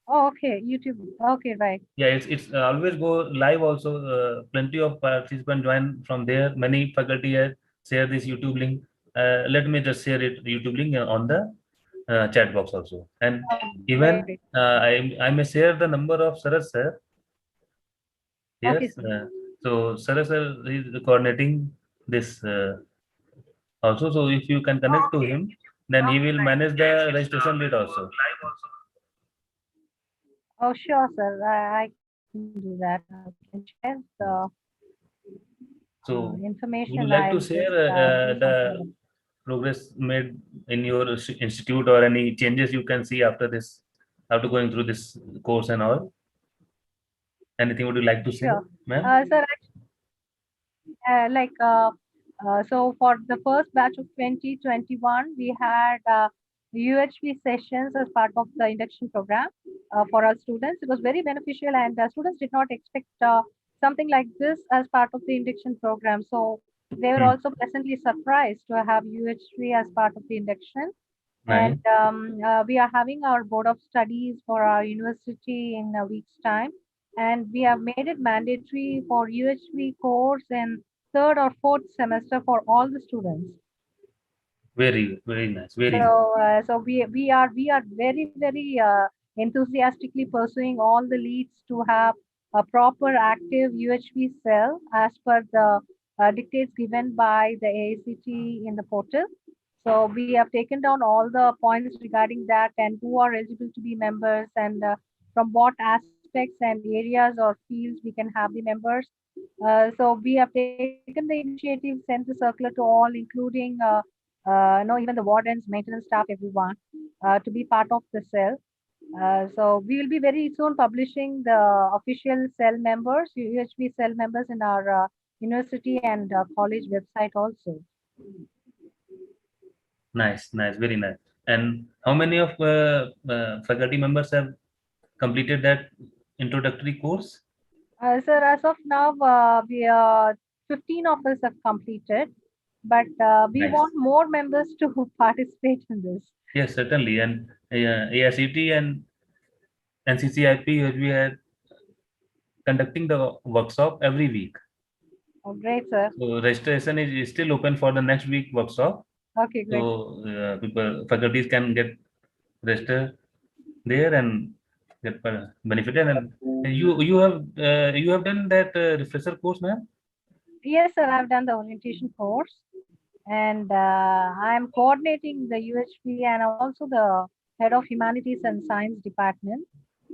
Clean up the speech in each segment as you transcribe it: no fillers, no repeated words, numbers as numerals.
Oh, okay. YouTube. Okay, right. Yeah, it's always go live also. Plenty of participants join from there. Many faculty have share this YouTube link. Let me just share it YouTube link on the chat box also. And Oh, great, even great. I may share the number of Saras sir. Okay, Yes. sir. So Saras sir is coordinating this also. So if you can connect to him, then he will manage the registration rate also. Oh, sure, sir. I can do that. I can share the So would information. you I'll like to just share do something about it. the progress made in your institute or any changes you can see after this, after going through this course and all? Anything would you like to say, Sure. ma'am? Sir, so for the first batch of 2021, we had UHV sessions as part of the induction program for our students. It was very beneficial, and students did not expect something like this as part of the induction program. So they were Hmm. also pleasantly surprised to have UHV as part of the induction. And Nice. we are having our board of studies for our university in a week's time. And we have made it mandatory for UHV course in third or fourth semester for all the students. Very, very nice. Very nice. So we are very enthusiastically pursuing all the leads to have a proper active UHV cell as per the dictates given by the AICTE in the portal. So we have taken down all the points regarding that and who are eligible to be members and from what aspects and areas or fields we can have the members. So we have taken the initiative, sent the circular to all, including no, even the wardens, maintenance staff, everyone, to be part of the cell. So we will be very soon publishing the official cell members, UHB cell members in our university and college website also. Nice, nice, very nice. And how many of faculty members have completed that introductory course? Sir, as of now, we 15 of us have completed, but we Nice. want more members to participate in this. Yes, certainly. And AICT and NCCIP, we are conducting the workshop every week. Oh, great, sir. So registration is still open for the next week workshop. Okay, great. So people, faculties can get registered there and get benefited. And you have done that refresher course, ma'am? Yes, sir, I've done the orientation course and I'm coordinating the UHP and I'm also the head of humanities and science department.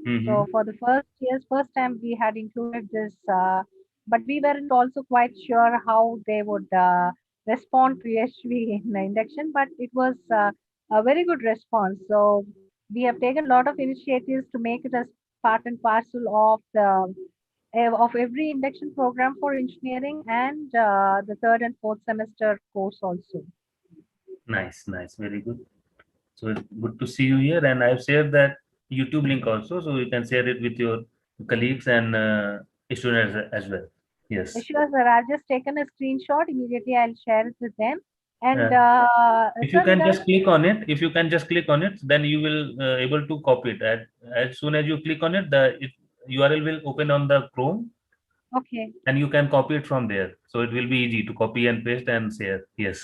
Mm-hmm. So for the first time we had included this, but we weren't also quite sure how they would respond to UHP in the induction, but it was a very good response. So we have taken a lot of initiatives to make it as part and parcel of the of every induction program for engineering and the third and fourth semester course also. Nice, nice, very good. So it's good to see you here, and I've shared that YouTube link also, so you can share it with your colleagues and students as well. Yes. Sure, sir. I've just taken a screenshot. Immediately, I'll share it with them. And Uh, if you sir, can regarding just click on it, if you can just click on it, then you will able to copy it. As soon as you click on it, URL will open on the Chrome, okay, and you can copy it from there. So it will be easy to copy and paste and share. Yes.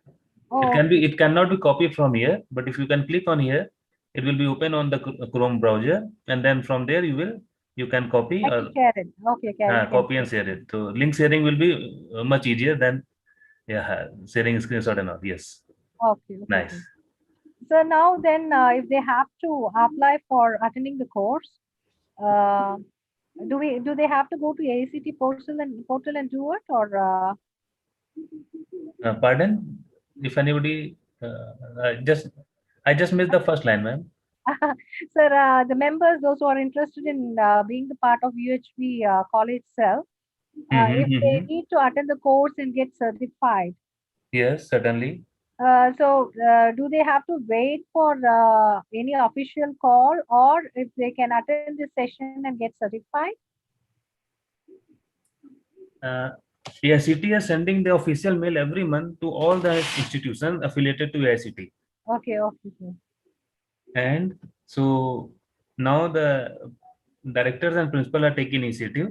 It oh, can be, okay, it cannot be copied from here, but if you can click on here, it will be open on the Chrome browser, and then from there you can copy I can or share it. Okay, okay, I can copy share and share it. So link sharing will be much easier than yeah sharing screenshot and all. Yes, it. Okay, okay, nice. sir. So now then, if they have to apply for attending the course, uh, do they have to go to ACT portal and do it, or Pardon if anybody I just missed the first line, ma'am. sir, the members, those who are interested in being the part of UHV college cell, Mm-hmm, if they mm-hmm. need to attend the course and get certified, Yes, certainly. do they have to wait for any official call, or if they can attend this session and get certified? Uh, AICT is sending the official mail every month to all the institutions affiliated to AICT. Okay, okay, okay. And so now the directors and principal are taking initiative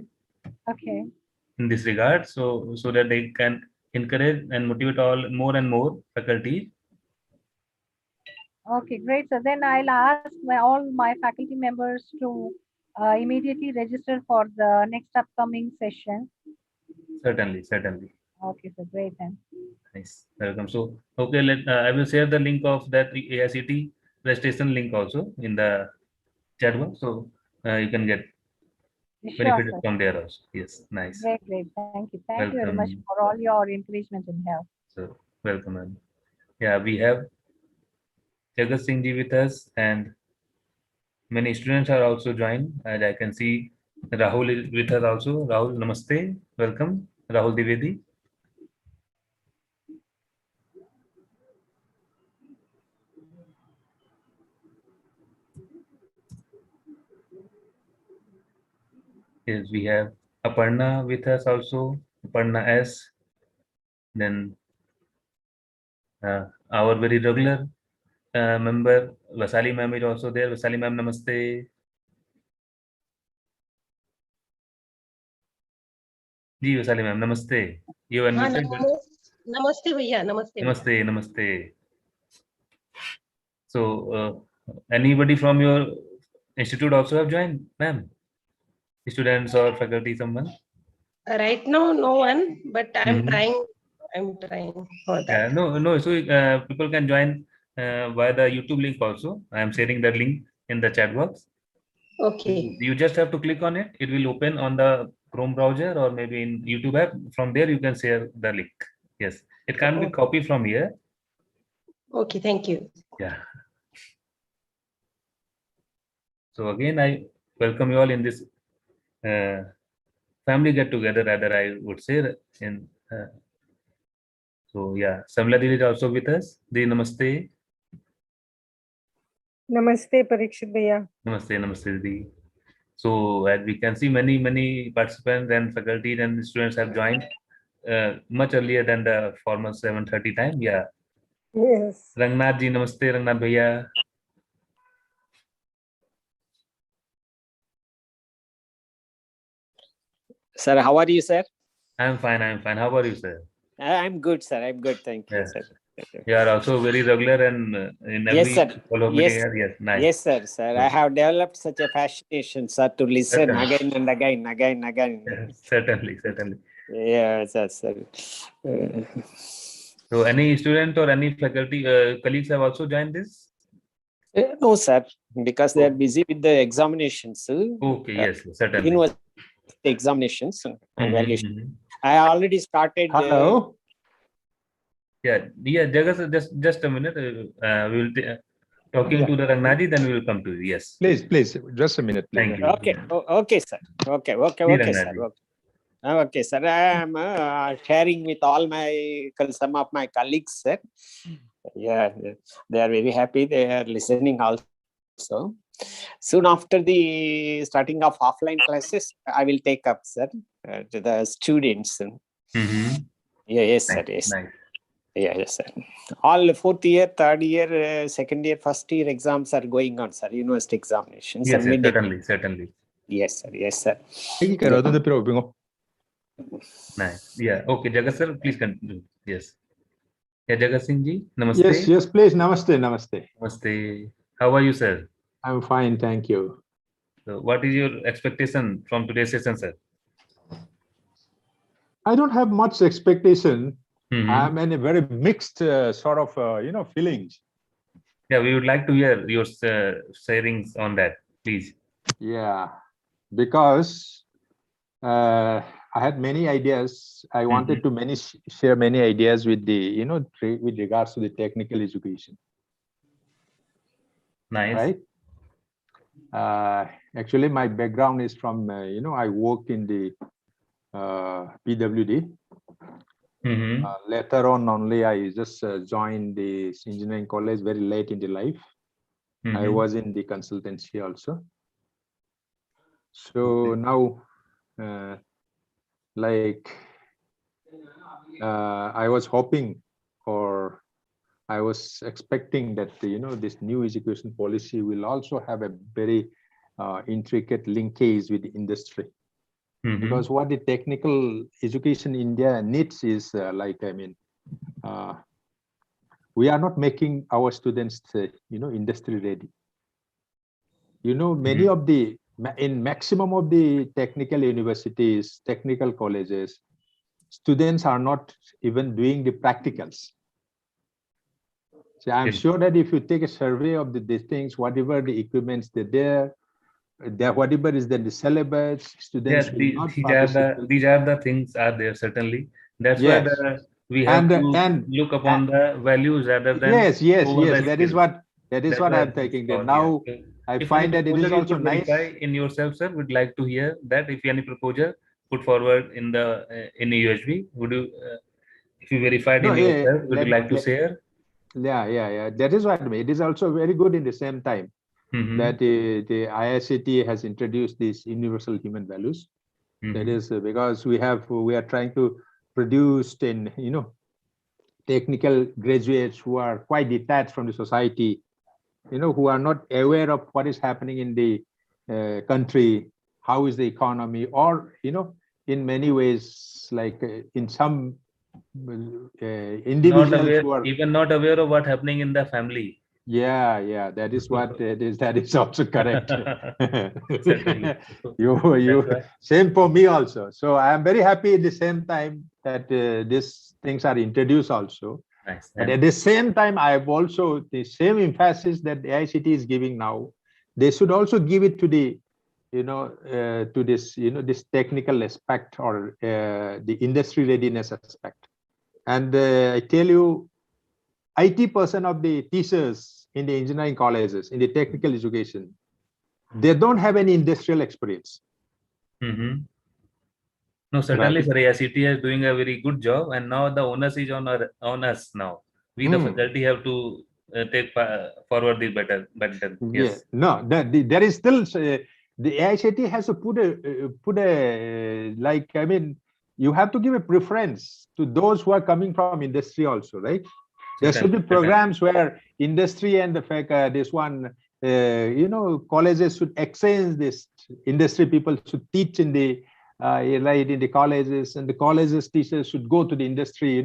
Okay. in this regard, so that they can encourage and motivate all more and more faculty. Okay, great. So then I'll ask all my faculty members to immediately register for the next upcoming session. Certainly, certainly. Okay, so great then. Nice. Welcome. So, okay, I will share the link of that AICT registration link also in the chat box. So you can get Sure, benefited sir. from there also. Yes, nice. Great, great. Thank you. Thank you very much Welcome. for all your encouragement and help. So welcome. Ma'am. Yeah, we have Jagat Singh ji with us, and many students are also joined. As I can see, Rahul is with us also. Rahul, namaste. Welcome, Rahul Divedi. Yes, we have Aparna with us also. Aparna S. Then our very regular member Vasali ma'am is also there. Vasali ma'am, namaste. Ji Vasali ma'am, namaste. You are हाँ unmuted. नमस्ते भैया नमस्ते भैया Namaste, namaste. So, anybody from your institute also have joined, ma'am? Students or faculty, someone? right now no one but Mhm. I'm trying for Yeah, that no. So people can join via the YouTube link also. I am sharing that link in the chat box. okay You just have to click on it. It will open on the Chrome browser or maybe in YouTube app. From there, you can share the link. Yes, it can be copied from here. okay thank you Yeah. So again, I welcome you all in this family get together. Rather, I would say. In so yeah, Samla Didi is also with us. Di namaste. नमस्ते परीक्षित भैया Namaste, namaste, Didi. So as we can see, many participants and faculty and students have joined much earlier than the formal 7:30 time. Yeah. yes Rangnath ji, namaste, Rangnath bhaiya. Sir, how are you, sir? I'm fine. I'm fine. How are you, sir? I'm good, sir. I'm good. Thank you, Yes. sir. You are also very regular and in Yes, every sir. follow Yes. meeting. Yes, nice. Yes, sir. Sir, I have developed such a fascination, sir, to listen Certainly. again and again. Certainly. Yes, sir. So any student or any faculty colleagues have also joined this? No, sir, because they are busy with the examinations. Okay, yes, certainly. University examinations and valuation. Mhm. I already started. Hello. Yeah, Jagat, sir, just a minute. We will talking to the Rangnaji, then we will come to you. Yes. Please, just a minute, please. Thank you. Okay, okay, sir. Okay, sir. Okay, sir. I am sharing with some of my colleagues, sir. Yeah, they are very happy. They are listening also. Soon after the starting of offline classes, I will take up, sir, to the students. Mm-hmm. Yeah, yes, sir. Nice, Yes. nice. Yeah, yes, sir. All fourth year, third year, second year, first year exams are going on, sir. University examinations. Yes, and certainly. Yes, sir. Yes, sir. Nice. Yeah. Okay, Jagat sir, please continue. Yes. Yeah, Jagat Singh ji, namaste. Yes, please. Namaste. Namaste. How are you, sir? I'm fine, thank you. So what is your expectation from today's session, sir? I don't have much expectation. Mm-hmm. I'm in a very mixed sort of, feelings. Yeah, we would like to hear your sharings on that, please. Yeah, because I had many ideas. I wanted to share many ideas with the, with regards to the technical education. Nice. Right. Actually, my background is from, I work in the PWD. Later on, only I just joined the engineering college very late in the life. I was in the consultancy also. So now, I was hoping, or I was expecting that this new education policy will also have a very intricate linkage with the industry. Mhm. Because what the technical education in India needs is we are not making our students, industry ready. Many of in maximum of the technical universities, technical colleges, students are not even doing the practicals. So I'm Yes. sure that if you take a survey of these things, whatever the equipments there, whatever is the syllabus, students Yeah, will not these participate. these are the things are there certainly. That's why Yes. we have to And look upon the values rather than yes, over the that is skills. what That's I'm why it's thinking. That called, yeah. now So I if any find that it is proposal you also could verify nice. in yourself, sir, would like to hear that. If any proposal put forward in the in UHV, would you if you verified No, in yourself, would you like to let share? yeah. That is what I mean. It is also very good in the same time that the IICT has introduced these universal human values. That is because we are trying to produce technical graduates who are quite detached from the society, who are not aware of what is happening in the country, how is the economy, or in many ways, like in some Not individuals aware, who are even not aware of what happening in the family. that is what it is. That is also correct. Certainly. That's you why. same for me also. So I am very happy at the same time that these things are introduced also. Nice. But at the same time, I have also the same emphasis that the AICT is giving now. They should also give it to the to this this technical aspect or the industry readiness aspect. And I tell you, 80% of the teachers in the engineering colleges, in the technical education, they don't have any industrial experience. No, certainly, Right. sir. AICT is doing a very good job, and now the onus is on us now. We, the faculty, have to take forward the better. Yeah. Yes. No, there is still the AICT has to put a like, I mean, you have to give a preference to those who are coming from industry also, right? There should be programs where industry and colleges should exchange this. Industry people should teach in the in the colleges, and the colleges teachers should go to the industry.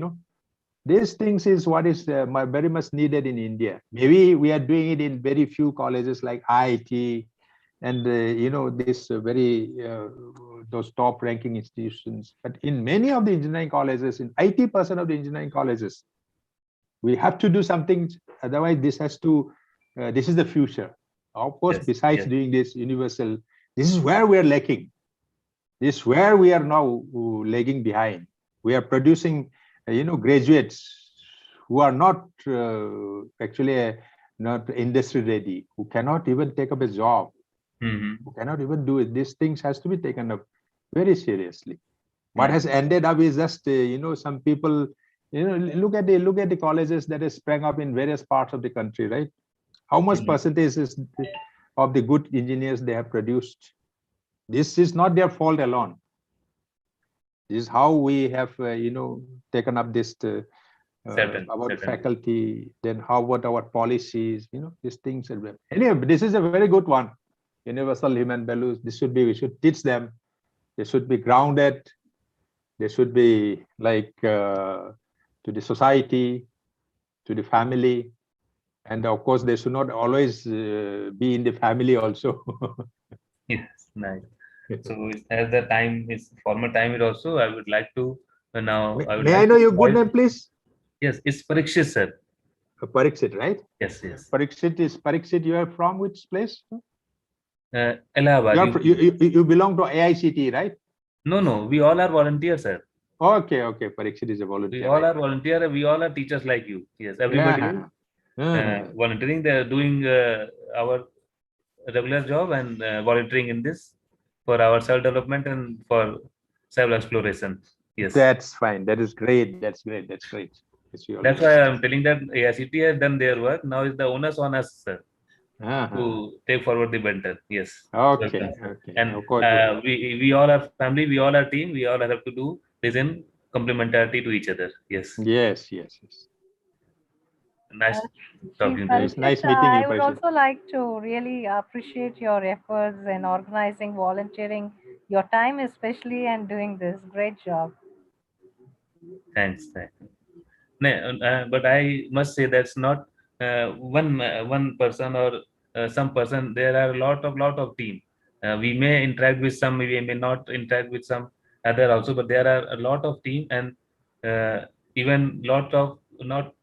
These things is what is very much needed in India. Maybe we are doing it in very few colleges like IIT and this those top ranking institutions. But in many of the engineering colleges, in 80% of the engineering colleges, we have to do something. Otherwise, this has to. This is the future. Of course, besides doing this universal, this is where we are lacking. This is where we are now lagging behind. We are producing, graduates who are not actually not industry ready, who cannot even take up a job, who cannot even do it. These things has to be taken up very seriously. What has ended up is just some people. Look at the colleges that has sprang up in various parts of the country, right? How much percentage is of the good engineers they have produced? This is not their fault alone. This is how we have, taken up this about faculty. Then how about our policies? These things. Anyway, this is a very good one. Universal human values. We should teach them. They should be grounded. They should be like to the society, to the family, and of course, they should not always be in the family also. Yes, nice. So as the time is former time, it also I would like to now. May I know your good name, please? Yes, it's Parikshit, sir. Parikshit, right? Yes. Parikshit. You are from which place? Allahabad. You belong to AICT, right? No. We all are volunteers, sir. Okay. Parikshit is a volunteer. We all are volunteer. We all are teachers like you. Yes, everybody is volunteering. They are doing our regular job and volunteering in this for our self-development and for self-exploration. Yes. That's fine. That is great. That's great. Yes, that's why I'm telling that AICT has done their work. Now is the onus on us, sir, to take forward the better. Yes. Okay. And we all are family. We all are team. We all have to do this in complementarity to each other. Yes. Yes. Nice talking to you. It's nice meeting you, I would Parikshit. also like to really appreciate your efforts in organizing, volunteering your time, especially, and doing this. Great job. Thanks. No, but I must say that's not one person or some person. There are a lot of team. We may interact with some, we may not interact with some other also, but there are a lot of team, and even not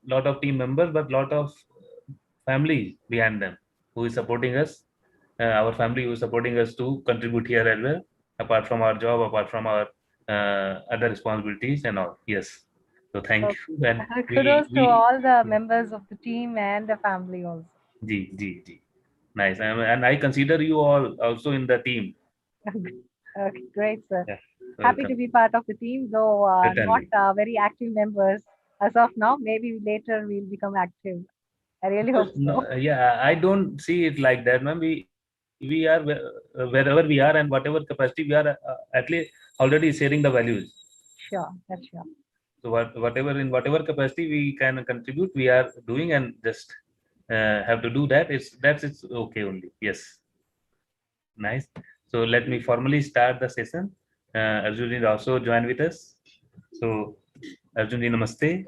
lot of team members, but lot of family behind them who is supporting us. Our family who is supporting us to contribute here as well, apart from our job, apart from our other responsibilities and all. Yes. So thank So, you. And kudos to we all the members of the team and the family also. G. Nice. And I consider you all also in the team. Okay, great, sir. Yeah. Happy to Welcome. be part of the team, though not Certainly. very active members as of now. Maybe later we'll become active. I really hope No, so. yeah, I don't see it like that, ma'am. We are wherever we are and whatever capacity we are, at least already sharing the values. Sure, that's sure. So whatever capacity we can contribute, we are doing, and just have to do that. It's okay only. Yes, nice. So let me formally start the session. Arjun is also join with us. So Arjun ji, namaste.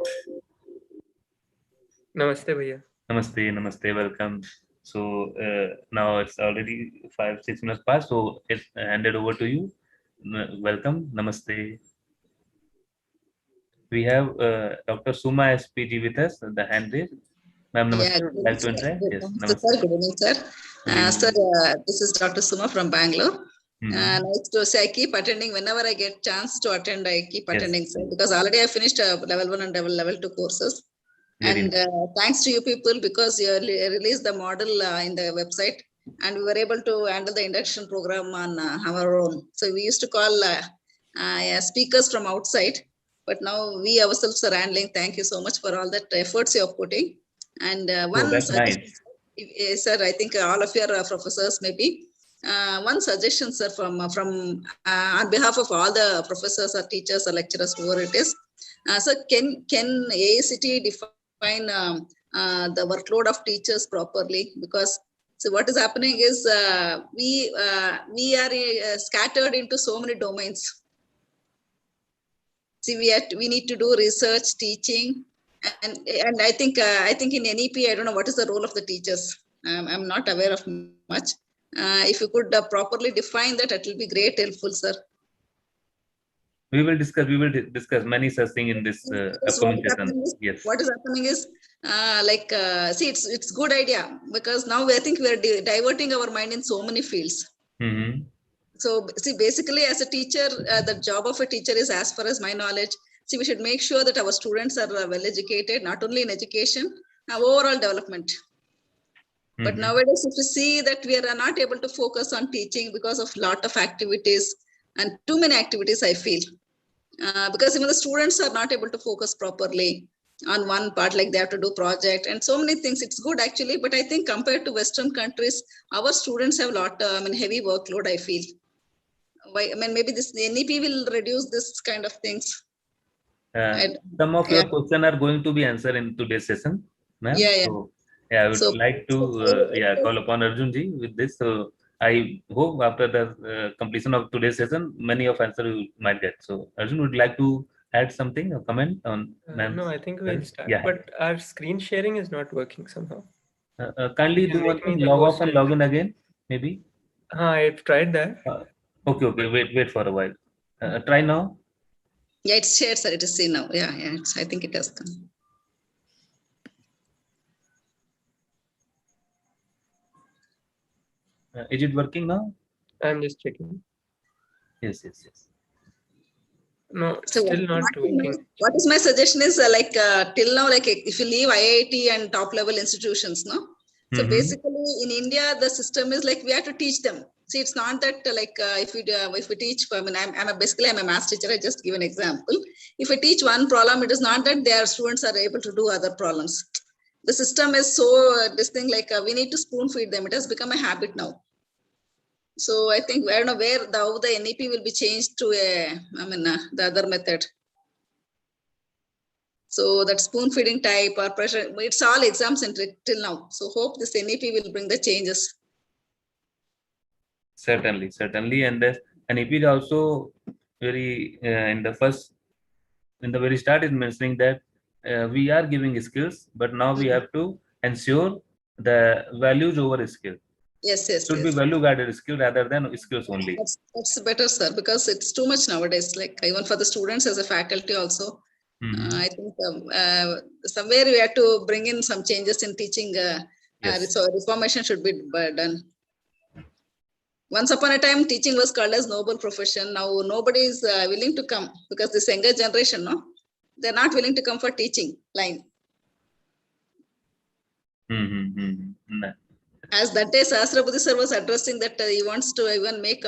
Namaste, Bhaiya. Namaste, welcome. So now it's already 5-6 minutes past, so it's handed over to you. Welcome, namaste. We have Dr. Suma SPG with us, the hand raised. Ma'am, namaste. Yeah, Would you like to interact? Yes, Namaste, namaste. sir. Good evening, sir. Good evening. Sir, this is Dr. Suma from Bangalore. Mhm. Nice to say, I keep attending whenever I get chance to attend. I keep Yes. attending, sir, because already I finished level 1 and level 2 courses. Very And nice. thanks to you people, because you released the model in the website, and we were able to handle the induction program on our own. So we used to call speakers from outside, but now we ourselves are handling. Thank you so much for all that efforts you are putting. And Oh, one that's suggestion, nice. sir, I think all of your professors maybe. One suggestion, sir, from on behalf of all the professors or teachers or lecturers, whoever it is. So can AICTE define the workload of teachers properly? Because so what is happening is we are scattered into so many domains. See, we need to do research, teaching, and I think in NEP, I don't know what is the role of the teachers. I'm not aware of much. If you could properly define that, it will be great helpful, sir. We will discuss many such things in this Because upcoming session. Yes. what is happening is see, it's good idea, because now I think we are diverting our mind in so many fields. Mm-hmm. So see, basically as a teacher, the job of a teacher is, as far as my knowledge, see, we should make sure that our students are well educated, not only in education, overall development. But nowadays, if you see that we are not able to focus on teaching because of lot of activities and too many activities, I feel. Because even the students are not able to focus properly on one part, like they have to do project and so many things. It's good actually, but I think compared to Western countries, our students have heavy workload, I feel. Why? Maybe this NEP will reduce this kind of things. Some of your questions are going to be answered in today's session, ma'am. Yeah. So, yeah, I would like to call upon Arjun ji with this. So I hope after the completion of today's session, many of answer you might get. So Arjun, would like to add something or comment on ma'am? No, I think we'll start. Yeah. But our screen sharing is not working somehow. Kindly do one thing, log off and log in again, maybe. I've tried that. Okay. Wait for a while. Try now. Yeah, it's shared, sir. It is seen now. Yeah. I think it has come. Is it working now? I'm just checking. Yes. No, So still not working. What is my suggestion is till now, if you leave IIT and top level institutions, no. So basically, in India, the system is like we have to teach them. See, it's not that if we teach. I mean, I'm a math teacher. I just give an example. If I teach one problem, it is not that their students are able to do other problems. The system is so this thing we need to spoon feed them. It has become a habit now. So I think I don't know where how the NEP will be changed to the other method. So that spoon feeding type or pressure, it's all exam centric till now. So hope this NEP will bring the changes. Certainly, certainly, and this NEP is also very in the very start is mentioning that we are giving skills, but now we have to ensure the values over skill. Yes, yes, Should be yes. value guided skill rather than skills only. That's better, sir, because it's too much nowadays. Like even for the students as a faculty also, I think somewhere we have to bring in some changes in teaching. So reformation should be done. Once upon a time, teaching was called as noble profession. Now nobody is willing to come because this younger generation, no, they're not willing to come for teaching line. As that day, Sahasrabudhi sir was addressing that he wants to even make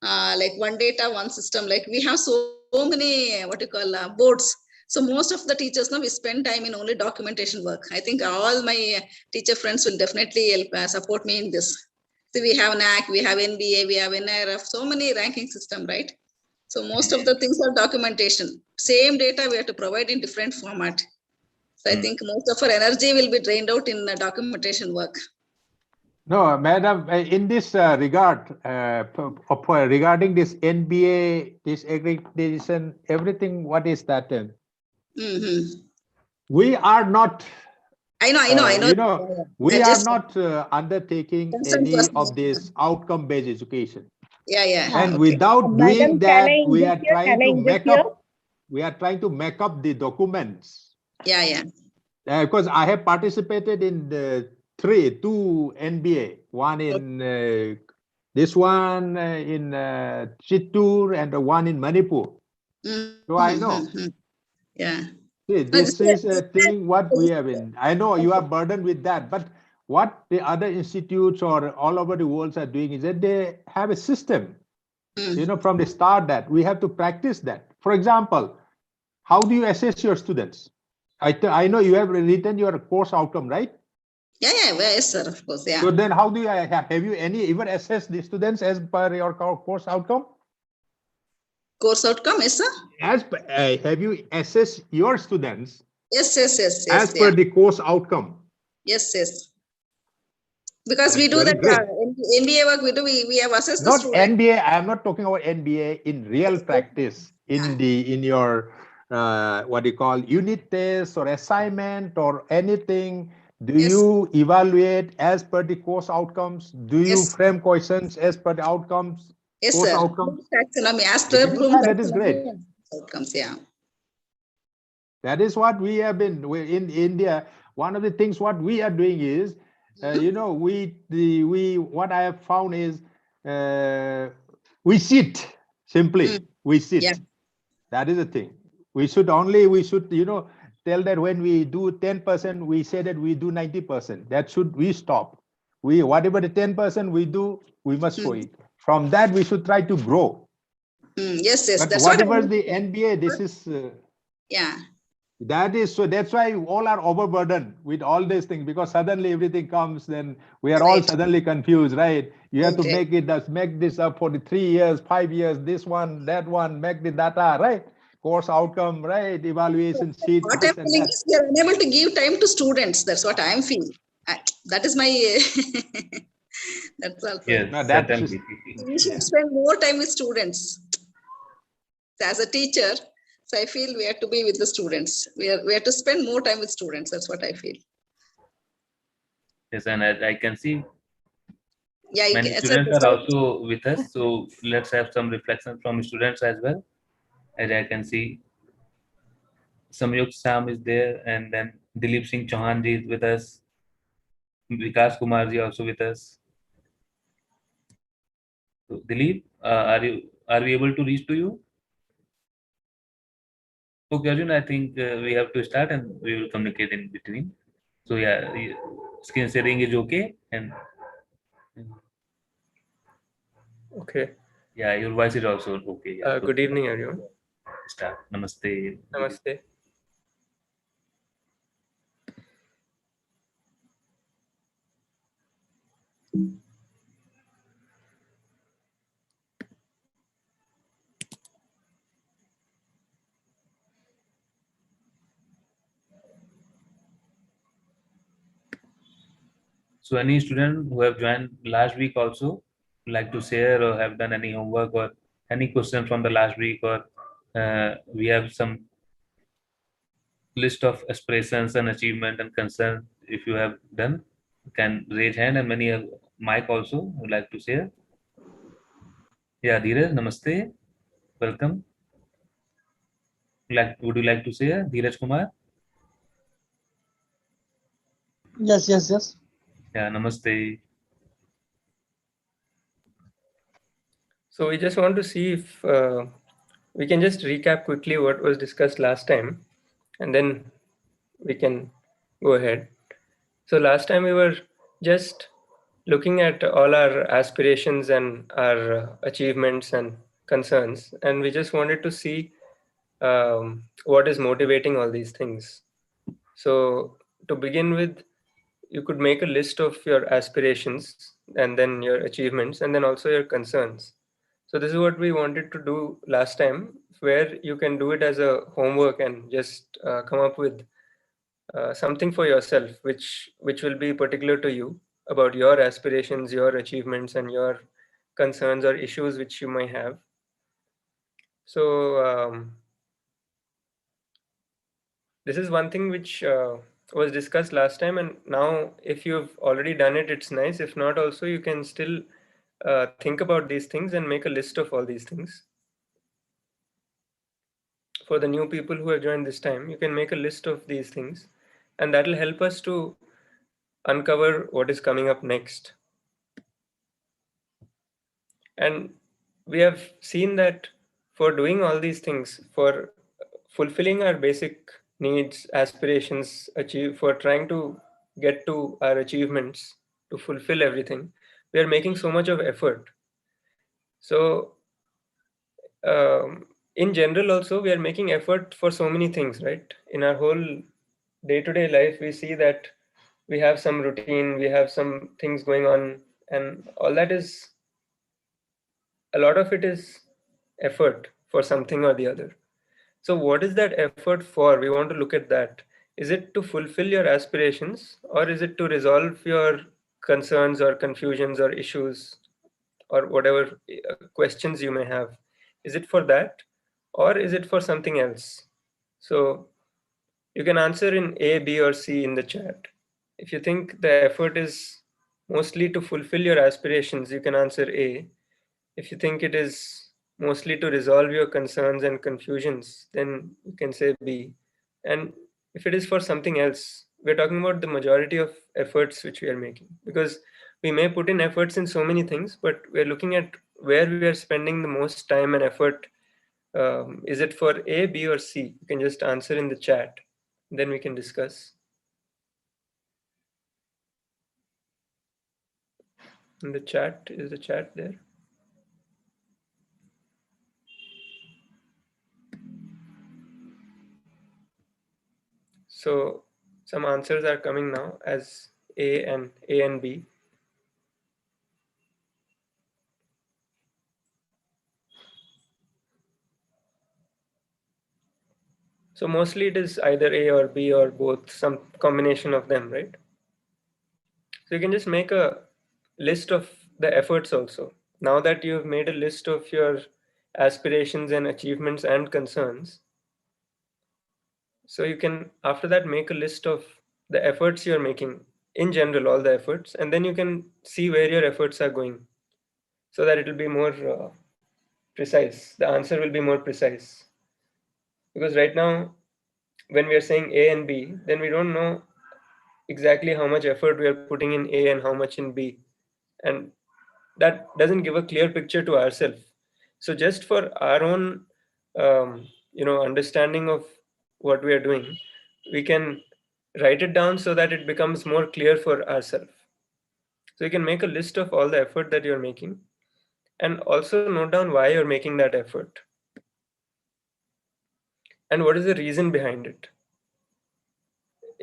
like one data, one system. Like we have so many what you call boards. So most of the teachers now we spend time in only documentation work. I think all my teacher friends will definitely help support me in this. So we have NAC, we have NBA, we have NIRF, so many ranking system, right? So most of the things are documentation. Same data we have to provide in different format. So I think most of our energy will be drained out in documentation work. No, madam, in this regard, regarding this NBA, this accreditation, everything, what is that? We are not. I know. You know, we are not undertaking any of this outcome-based education. Yeah. And Okay. without doing that, we are trying to make here? up. We are trying to make up the documents. Yeah. Because I have participated in the two NBA, one in this one in Chittoor and the one in Manipur. So I know. Yeah. See, this is a thing what we have in. I know you are burdened with that, but what the other institutes or all over the world are doing is that they have a system, you know, from the start that we have to practice that. For example, how do you assess your students? I know you have written your course outcome, right? Yeah, yes, sir, of course, yeah. So then how do you have you ever assessed the students as per your course outcome? Course outcome, yes, sir? As have you assessed your students? Yes. As per the course outcome? Yes. Because That's we do that great. NBA work, we have assessed Not the student. NBA, I'm not talking about NBA in real practice, in your what do you call unit test or assignment or anything. Do you evaluate as per the course outcomes? Do you frame questions as per the outcomes? Yes, course sir. outcomes? Taxonomy, as per Bloom That is great. outcomes, yeah. That is what we have been in India. One of the things what we are doing is, you know, what I have found is we sit simply. We sit. Yeah. That is the thing. We should, you know, tell that when we do 10%, we say that we do 90%. That should we stop. Whatever the 10% we do, we must show it. From that, we should try to grow. Yes. But That's whatever what the NBA, this is. Yeah. That is so. That's why all are overburdened with all these things, because suddenly everything comes, then we are all suddenly confused, right? You have to make this up for the 3 years, 5 years, this one, that one, make the data, right? Course outcome, right? Evaluation sheet. What I'm feeling is we are unable to give time to students. That's what I'm feeling. That is my. That's also. Yes, No, certainly. We should spend more time with students. As a teacher, so I feel we have to be with the students. We have to spend more time with students. That's what I feel. Yes, and I can see Yeah, many students are also with us. So let's have some reflections from students as well. As I can see, Samyuk Sam is there, and then Dilip Singh Chauhan ji is with us. Vikas Kumar ji also with us. So Dilip, are we able to reach to you? Okay, Arjun, I think we have to start and we will communicate in between. So yeah, screen sharing is okay, and Okay. yeah, your voice is also okay. Yeah. Good evening, everyone. Start. Namaste. Namaste. So any student who have joined last week also like to share or have done any homework or any question from the last week, or we have some list of aspirations and achievement and concern. If you have done, you can raise hand, and many Mike also would like to share. Yeah, Dheeraj, namaste, welcome. Would you like to share, Dheeraj Kumar? Yes. Yeah, namaste. So we just want to see if we can just recap quickly what was discussed last time, and then we can go ahead. So last time we were just looking at all our aspirations and our achievements and concerns, and we just wanted to see what is motivating all these things. So to begin with, you could make a list of your aspirations and then your achievements and then also your concerns. So this is what we wanted to do last time, where you can do it as a homework and just come up with something for yourself, which will be particular to you about your aspirations, your achievements, and your concerns or issues which you might have. So this is one thing which was discussed last time, and now if you've already done it, it's nice. If not, also you can still think about these things and make a list of all these things. For the new people who have joined this time, you can make a list of these things, and that will help us to uncover what is coming up next. And we have seen that for doing all these things, for fulfilling our basic needs, aspirations, for trying to get to our achievements, to fulfill everything, we are making so much of effort. So in general also, we are making effort for so many things, right? In our whole day-to-day life, we see that we have some routine, we have some things going on, and all that is, a lot of it is effort for something or the other. So what is that effort for? We want to look at that. Is it to fulfill your aspirations, or is it to resolve your concerns or confusions or issues or whatever questions you may have? Is it for that, or is it for something else? So you can answer in A, B, or C in the chat. If you think the effort is mostly to fulfill your aspirations, you can answer A. If you think it is mostly to resolve your concerns and confusions, then you can say B. And if it is for something else, we're talking about the majority of efforts which we are making, because we may put in efforts in so many things, but we're looking at where we are spending the most time and effort. Is it for A, B, or C? You can just answer in the chat, then we can discuss. In the chat, is the chat there? So some answers are coming now as A and B. So mostly it is either A or B or both, some combination of them, right? So you can just make a list of the efforts also. Now that you've made a list of your aspirations and achievements and concerns, so you can after that make a list of the efforts you're making in general, all the efforts, and then you can see where your efforts are going, so that it will be more precise. The answer will be more precise. Because right now, when we are saying A and B, then we don't know exactly how much effort we are putting in A and how much in B. And that doesn't give a clear picture to ourselves. So just for our own understanding of what we are doing, we can write it down so that it becomes more clear for ourselves. So you can make a list of all the effort that you're making, and also note down why you're making that effort and what is the reason behind it.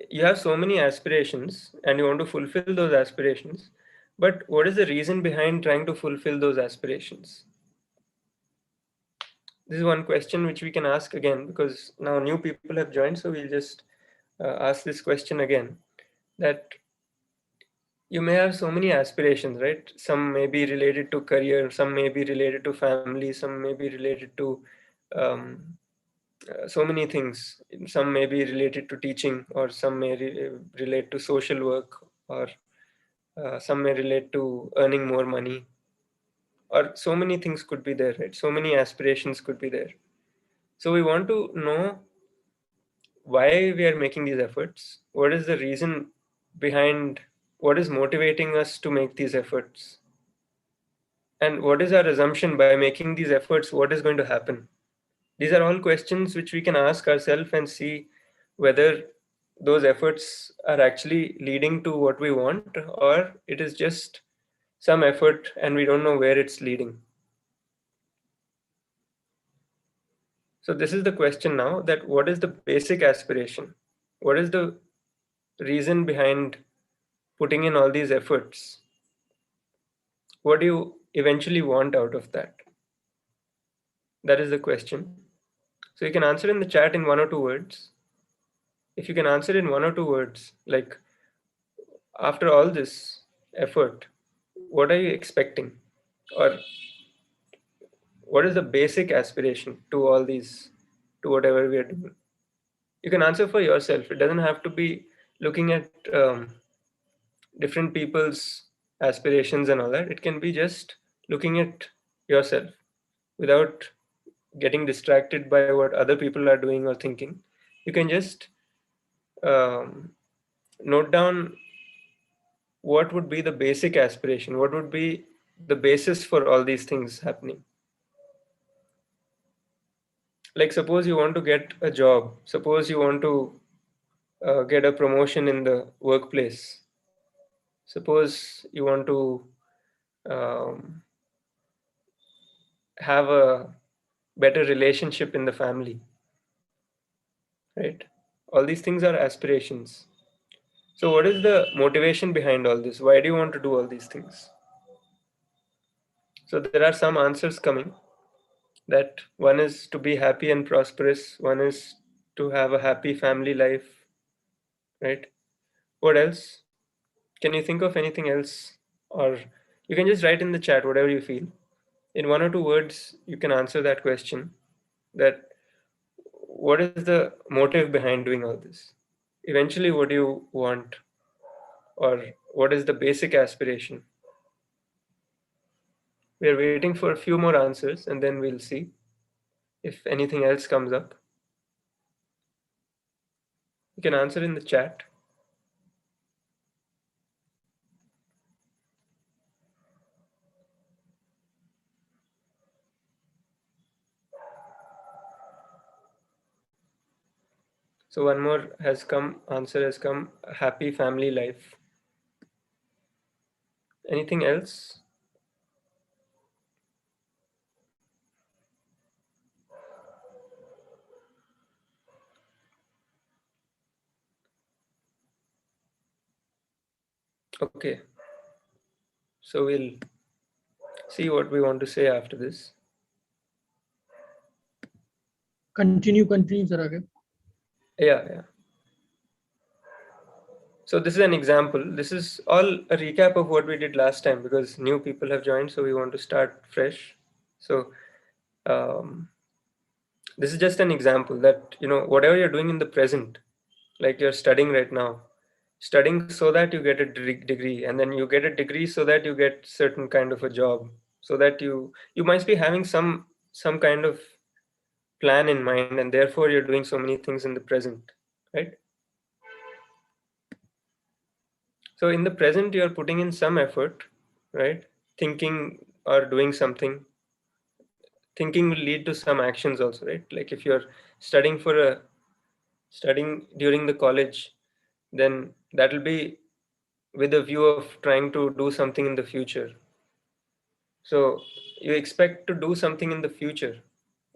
You have so many aspirations and you want to fulfill those aspirations, but what is the reason behind trying to fulfill those aspirations? This is one question which we can ask again, because now new people have joined, so we'll just ask this question again, that you may have so many aspirations, right? Some may be related to career, some may be related to family, some may be related to so many things. Some may be related to teaching, or some may relate to social work, or some may relate to earning more money, or so many things could be there, right? So many aspirations could be there. So we want to know why we are making these efforts. What is the reason behind, what is motivating us to make these efforts? And what is our assumption by making these efforts? What is going to happen? These are all questions which we can ask ourselves and see whether those efforts are actually leading to what we want, or it is just some effort and we don't know where it's leading. So this is the question now, that what is the basic aspiration? What is the reason behind putting in all these efforts? What do you eventually want out of that? That is the question. So you can answer in the chat in 1 or 2 words. If you can answer in 1 or 2 words, like, after all this effort, what are you expecting? Or what is the basic aspiration to all these, to whatever we are doing? You can answer for yourself. It doesn't have to be looking at different people's aspirations and all that. It can be just looking at yourself without getting distracted by what other people are doing or thinking. You can just note down what would be the basic aspiration, what would be the basis for all these things happening. Like, suppose you want to get a job, suppose you want to get a promotion in the workplace, suppose you want to have a better relationship in the family, right? All these things are aspirations. So what is the motivation behind all this? Why do you want to do all these things? So there are some answers coming, that one is to be happy and prosperous, one is to have a happy family life, right? What else? Can you think of anything else? Or you can just write in the chat whatever you feel. In 1 or 2 words, you can answer that question, that what is the motive behind doing all this? Eventually, what do you want? Or what is the basic aspiration? We are waiting for a few more answers and then we'll see if anything else comes up. You can answer in the chat. So one more has come, answer has come, a happy family life. Anything else? Okay. So we'll see what we want to say after this. Continue, sir. Again. Yeah. So this is an example. This is all a recap of what we did last time, because new people have joined, so we want to start fresh. So this is just an example that, whatever you're doing in the present, like you're studying right now, studying so that you get a degree, and then you get a degree so that you get certain kind of a job, so that you might be having some kind of plan in mind, and therefore you're doing so many things in the present, right? So in the present, you're putting in some effort, right? Thinking or doing something. Thinking will lead to some actions also, right? Like if you're studying during the college, then that will be with a view of trying to do something in the future. So you expect to do something in the future.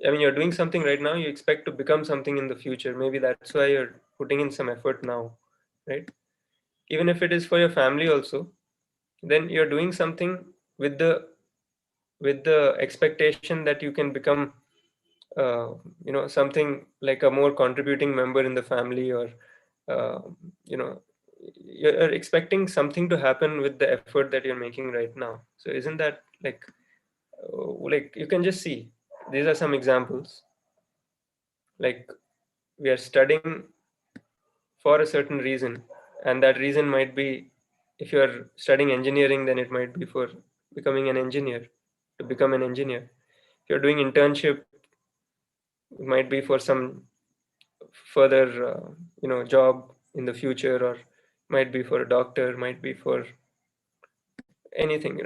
I mean, you're doing something right now, you expect to become something in the future. Maybe that's why you're putting in some effort now, right? Even if it is for your family also, then you're doing something with the expectation that you can become something like a more contributing member in the family, or you're expecting something to happen with the effort that you're making right now. So isn't that like you can just see, these are some examples. Like we are studying for a certain reason, and that reason might be, if you're studying engineering, then it might be for becoming an engineer, to become an engineer. If you're doing internship, it might be for some further job in the future, or might be for a doctor, might be for anything.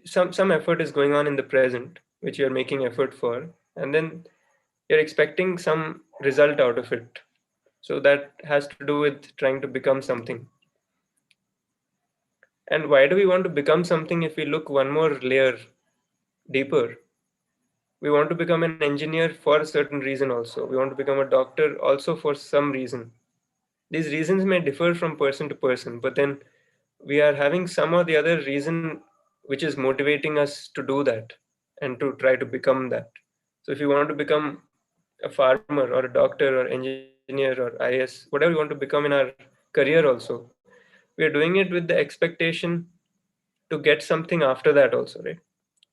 Some effort is going on in the present which you're making effort for, and then you're expecting some result out of it. So that has to do with trying to become something. And why do we want to become something? If we look one more layer deeper, we want to become an engineer for a certain reason also. We want to become a doctor also for some reason. These reasons may differ from person to person, but then we are having some or the other reason which is motivating us to do that and to try to become that. So if you want to become a farmer or a doctor or engineer or IS, whatever you want to become in our career also, we are doing it with the expectation to get something after that also, right?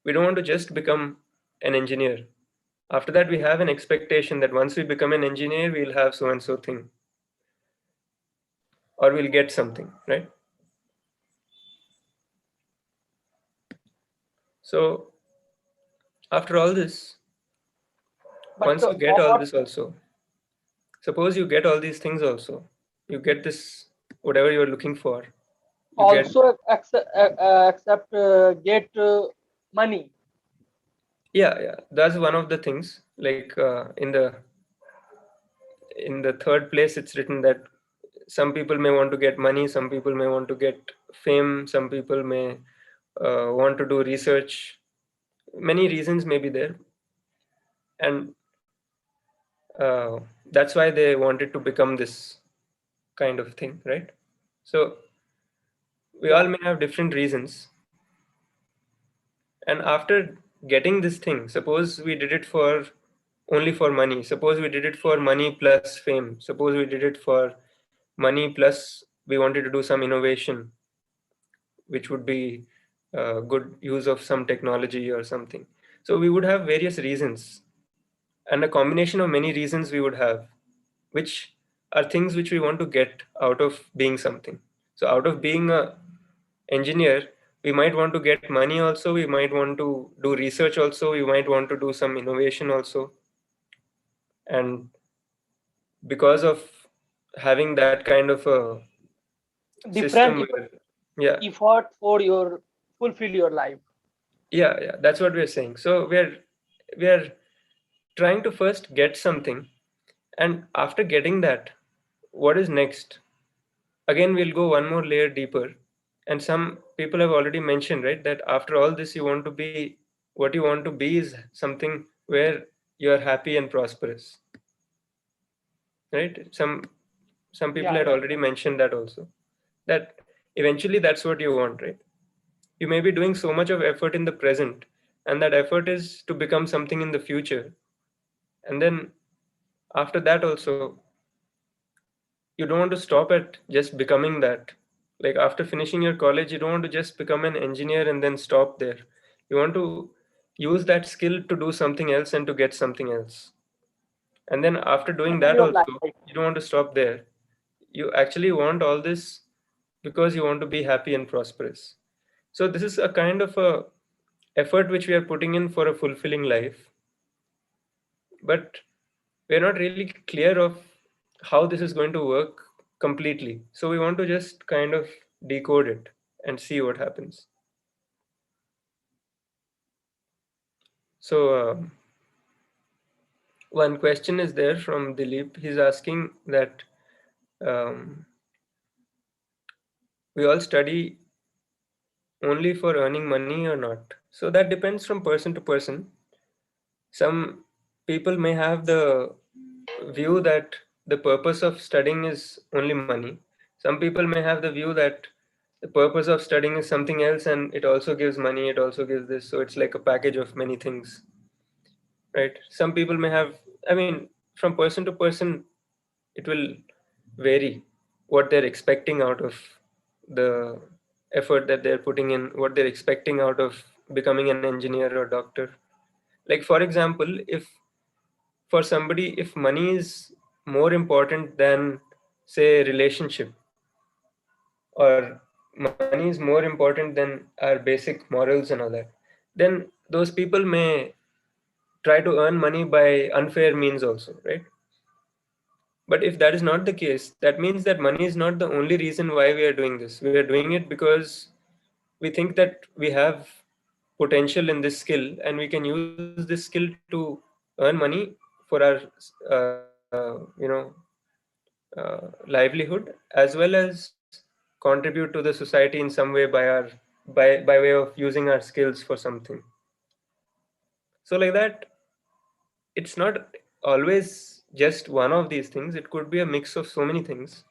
We don't want to just become an engineer. After that, we have an expectation that once we become an engineer, we'll have so and so thing, or we'll get something, right? So after all this, once you get all this also, suppose you get all these things also, you get this, whatever you're looking for. You get, also accept get money. yeah, that's one of the things. Like in the third place, it's written that some people may want to get money, some people may want to get fame, some people may want to do research. Many reasons may be there, and that's why they wanted to become this kind of thing, right? So we all may have different reasons, and after getting this thing, suppose we did it for only for money, suppose we did it for money plus fame, suppose we did it for money plus we wanted to do some innovation which would be good use of some technology or something. So we would have various reasons, and a combination of many reasons we would have, which are things which we want to get out of being something. So out of being a engineer, we might want to get money also, we might want to do research also, we might want to do some innovation also. And because of having that kind of a system Different where, yeah, effort for your fulfill your life. yeah, that's what we're saying. So we're trying to first get something, and after getting that, what is next? Again, we'll go one more layer deeper, and some people have already mentioned, right, that after all this, you want to be, what you want to be is something where you're happy and prosperous, right? Some people Yeah, had already mentioned that also, that eventually that's what you want, right? You may be doing so much of effort in the present, and that effort is to become something in the future. And then after that also, you don't want to stop at just becoming that. Like after finishing your college, you don't want to just become an engineer and then stop there. You want to use that skill to do something else and to get something else. And then after doing fulfill that your also, life. you don't want to stop there. You actually want all this because you want to be happy and prosperous. So this is a kind of a effort which we are putting in for a fulfilling life, but we're not really clear of how this is going to work completely. So we want to just kind of decode it and see what happens. So one question is there from Dilip. He's asking that we all study only for earning money or not. So that depends from person to person. Some people may have the view that the purpose of studying is only money. Some people may have the view that the purpose of studying is something else and it also gives money, it also gives this. So it's like a package of many things, right? Some people may have, I mean, from person to person, it will vary what they're expecting out of the effort that they're putting in, what they're expecting out of becoming an engineer or doctor. Like, for example, if for somebody, if money is more important than, say, relationship, or money is more important than our basic morals and all that, then those people may try to earn money by unfair means also, right? But if that is not the case, that means that money is not the only reason why we are doing this. We are doing it because we think that we have potential in this skill and we can use this skill to earn money for our livelihood, as well as contribute to the society in some way by our by way of using our skills for something. So like that, it's not always just one of these things. It could be a mix of so many things,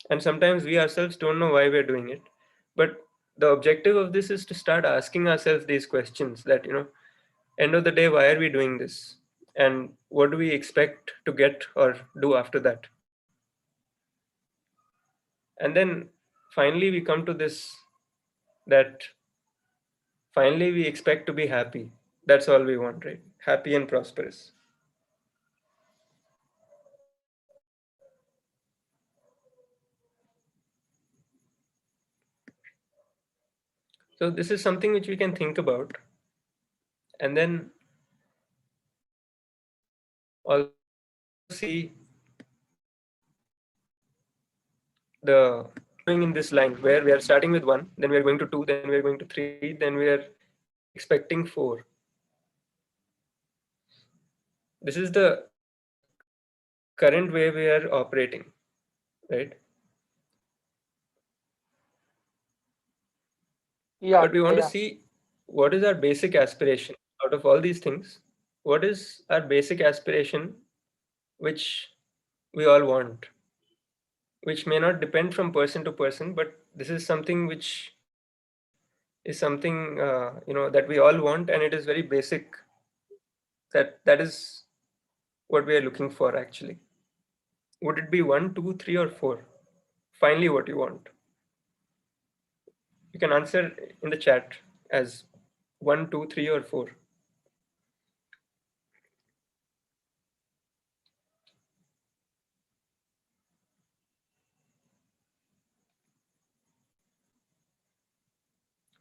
and sometimes we ourselves don't know why we're doing it. But the objective of this is to start asking ourselves these questions, that, end of the day, why are we doing this, and what do we expect to get or do after that? And then finally we come to this, that finally we expect to be happy. That's all we want, right? Happy and prosperous. So this is something which we can think about, and then also see the going in this line where we are starting with 1, then we are going to 2, then we are going to 3, then we are expecting 4. This is the current way we are operating, right? Yeah, But we want to yeah. see what is our basic aspiration out of all these things. What is our basic aspiration which we all want, which may not depend from person to person, but this is something which is something that we all want, and it is very basic. That is what we are looking for actually. Would it be 1, 2, 3, or 4? Finally, what you want. You can answer in the chat as 1, 2, 3, or 4.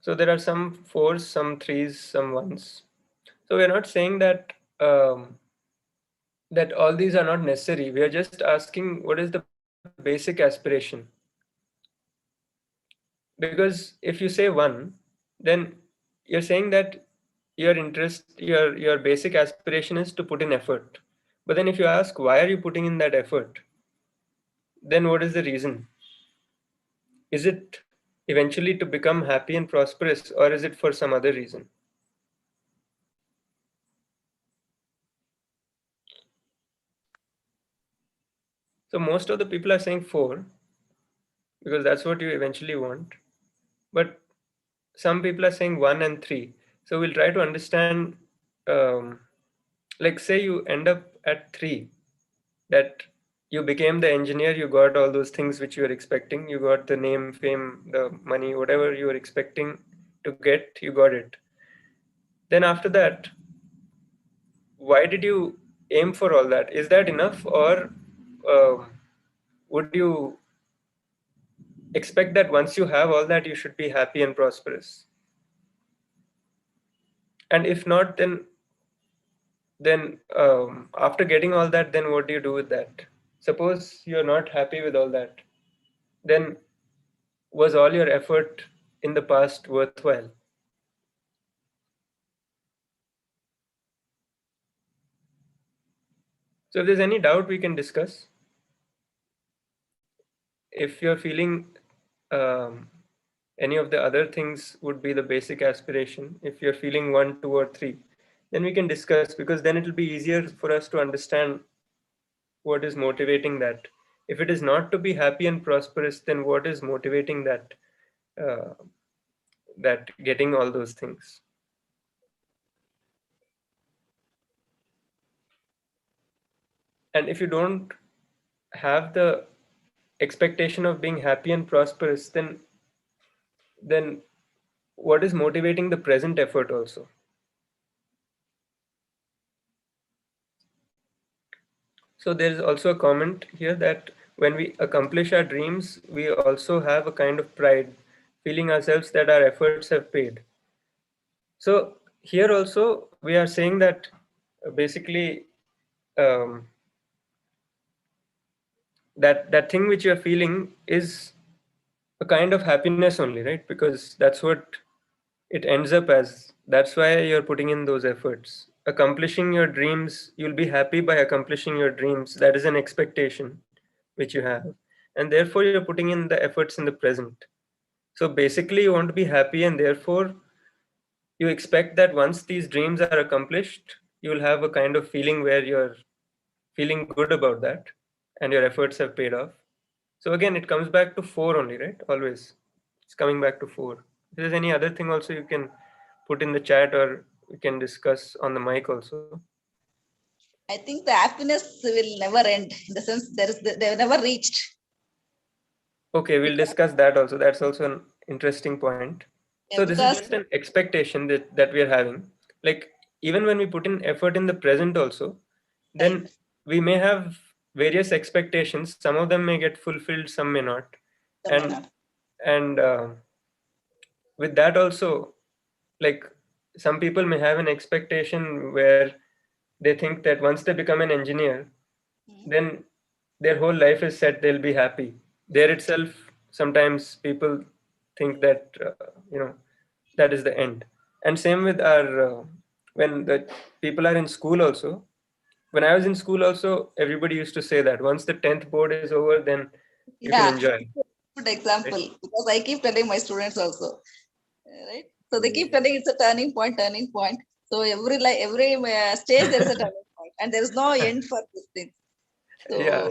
So there are some 4s, some 3s, some 1s. So we're not saying that that all these are not necessary. We are just asking what is the basic aspiration. Because if you say 1, then you're saying that your basic aspiration is to put in effort. But then if you ask why are you putting in that effort, then what is the reason? Is it eventually to become happy and prosperous, or is it for some other reason? So most of the people are saying 4 because that's what you eventually want. But some people are saying 1 and 3. So we'll try to understand, like say you end up at 3, that you became the engineer, you got all those things which you were expecting, you got the name, fame, the money, whatever you were expecting to get, you got it. Then after that, why did you aim for all that? Is that enough, or would you expect that once you have all that you should be happy and prosperous? And if not, then after getting all that, then what do you do with that? Suppose you're not happy with all that, then was all your effort in the past worthwhile? So if there's any doubt, we can discuss. If you're feeling any of the other things would be the basic aspiration, if you're feeling 1, 2, or 3, then we can discuss, because then it'll be easier for us to understand what is motivating that. If it is not to be happy and prosperous, then what is motivating that, that getting all those things? And if you don't have the expectation of being happy and prosperous, then then what is motivating the present effort also? So there is also a comment here that when we accomplish our dreams, we also have a kind of pride, feeling ourselves that our efforts have paid. So here also we are saying that basically that thing which you are feeling is a kind of happiness only, right? Because that's what it ends up as. That's why you're putting in those efforts. Accomplishing your dreams, you'll be happy by accomplishing your dreams. That is an expectation which you have. And therefore, you're putting in the efforts in the present. So basically, you want to be happy, and therefore, you expect that once these dreams are accomplished, you'll have a kind of feeling where you're feeling good about that and your efforts have paid off. So again, it comes back to 4 only, right? Always. It's coming back to 4. If there's any other thing also, you can put in the chat or we can discuss on the mic also. I think the happiness will never end. In the sense, they've never reached. Okay, we'll discuss that also. That's also an interesting point. Yeah, So this is just an expectation that we are having. Like even when we put in effort in the present also, then we may have various expectations. Some of them may get fulfilled, some may not. And with that also, like some people may have an expectation where they think that once they become an engineer, then their whole life is set, they'll be happy. There itself, sometimes people think that, that is the end. And same with our, when the people are in school also, when I was in school also, everybody used to say that once the 10th board is over, then you can enjoy. Good example, right? Because I keep telling my students also, right? So they keep telling it's a turning point. So every stage there is a turning point, and there is no end for this thing. So, yeah,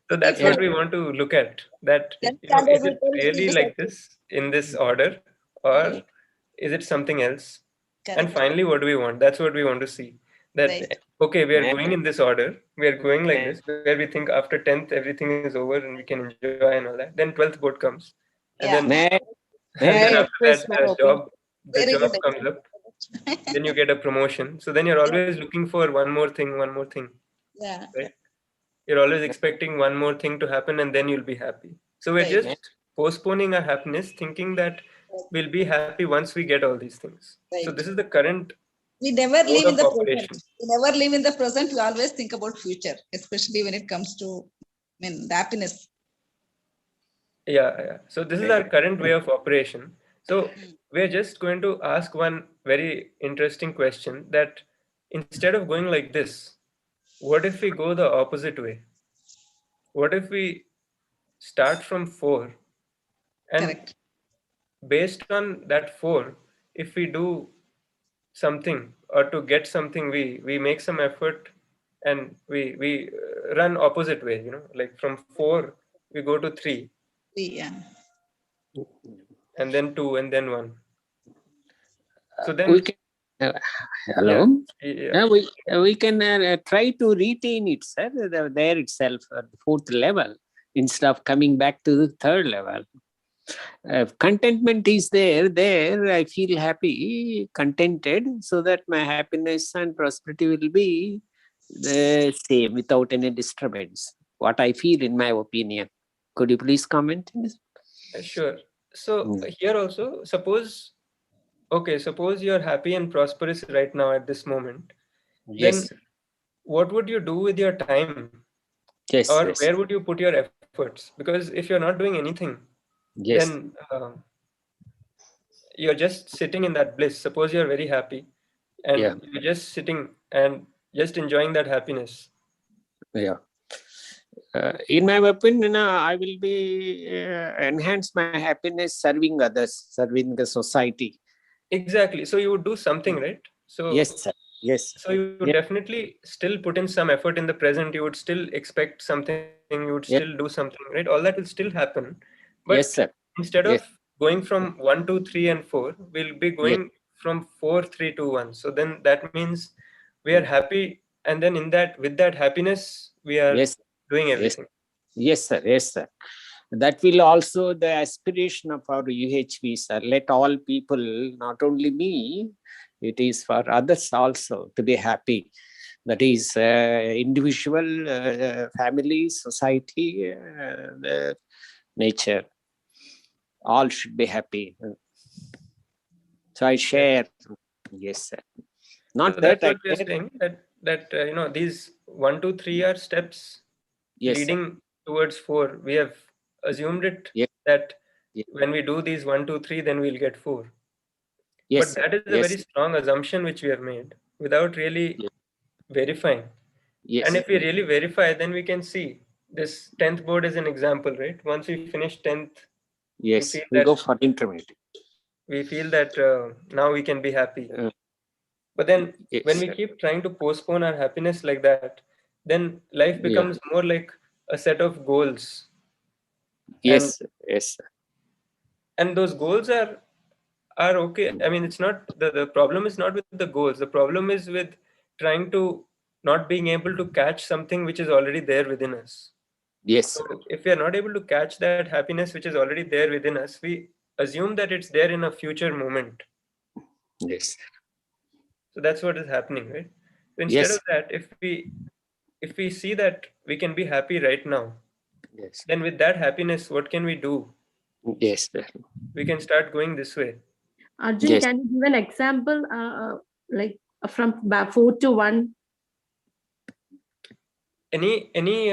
so that's what we want to look at. That is it really like this in this order, or is it something else? Correct. And finally, what do we want? That's what we want to see. That okay, we are going in this order. We are going like this, where we think after 10th everything is over and we can enjoy and all that. Then 12th board comes, and then after that the job comes up. Then you get a promotion. So then you're always looking for one more thing. Yeah. Right? You're always expecting one more thing to happen and then you'll be happy. So we're just postponing our happiness, thinking that we'll be happy once we get all these things. Right. So this is the current. We never live in the present. We never live in the present. We always think about future, especially when it comes to the happiness. Yeah. So this is our current way of operation. So we're just going to ask one very interesting question, that instead of going like this, what if we go the opposite way? What if we start from 4 and based on that 4, if we do something or to get something, we make some effort and we run opposite way, like from 4 we go to 3. Yeah. And then 2 and then 1. So then we can hello. Yeah. We can try to retain it, sir, there itself at the 4th level instead of coming back to the 3rd level. Contentment is there I feel happy, contented, so that my happiness and prosperity will be the same without any disturbance. What I feel, in my opinion. Could you please comment? Sure. So here also, suppose you're happy and prosperous right now at this moment. Yes. Then what would you do with your time? Yes. Or where would you put your efforts? Because if you're not doing anything, then you're just sitting in that bliss. Suppose you're very happy and you're just sitting and just enjoying that happiness. Yeah. In my opinion, I will be enhance my happiness serving others, serving the society. Exactly. So you would do something, right? So yes, sir. Yes. So you would definitely still put in some effort in the present. You would still expect something. You would still do something, right? All that will still happen. But yes, sir. Instead of going from 1, 2, 3, and 4, we'll be going from 4, 3, 2, 1. So then that means we are happy, and then with that happiness, we are doing everything. Yes, sir. Yes, sir. That will also the aspiration of our UHV, sir. Let all people, not only me, it is for others also to be happy. That is individual, family, society, nature. All should be happy. So I share. Yes, sir. Not So that that's I what we're share. saying, that these 1, 2, 3 are steps Yes, leading towards 4. We have assumed it yes, that yes, when we do these 1, 2, 3, then we'll get 4. yes, But sir. that is a very Yes, strong assumption which we have made without really yes, verifying. And yes, if we really verify, then we can see this 10th board is an example, right? Once we finish 10th, yes. We go for intermediate. we feel that now we can be happy. But then Yes, when we sir. keep trying to postpone our happiness like that, then life becomes more like a set of goals. Yes, sir. Yes, sir. And those goals are okay. I mean, it's not the problem is not with the goals. The problem is with trying to not being able to catch something which is already there within us. Yes. So if we are not able to catch that happiness which is already there within us, we assume that it's there in a future moment. Yes. So that's what is happening, right? So instead Yes. of that, if we see that we can be happy right now, Yes. then with that happiness, what can we do? Yes, sir. We can start going this way. Arjun, Yes. can you give an example, like from 4 to 1? Any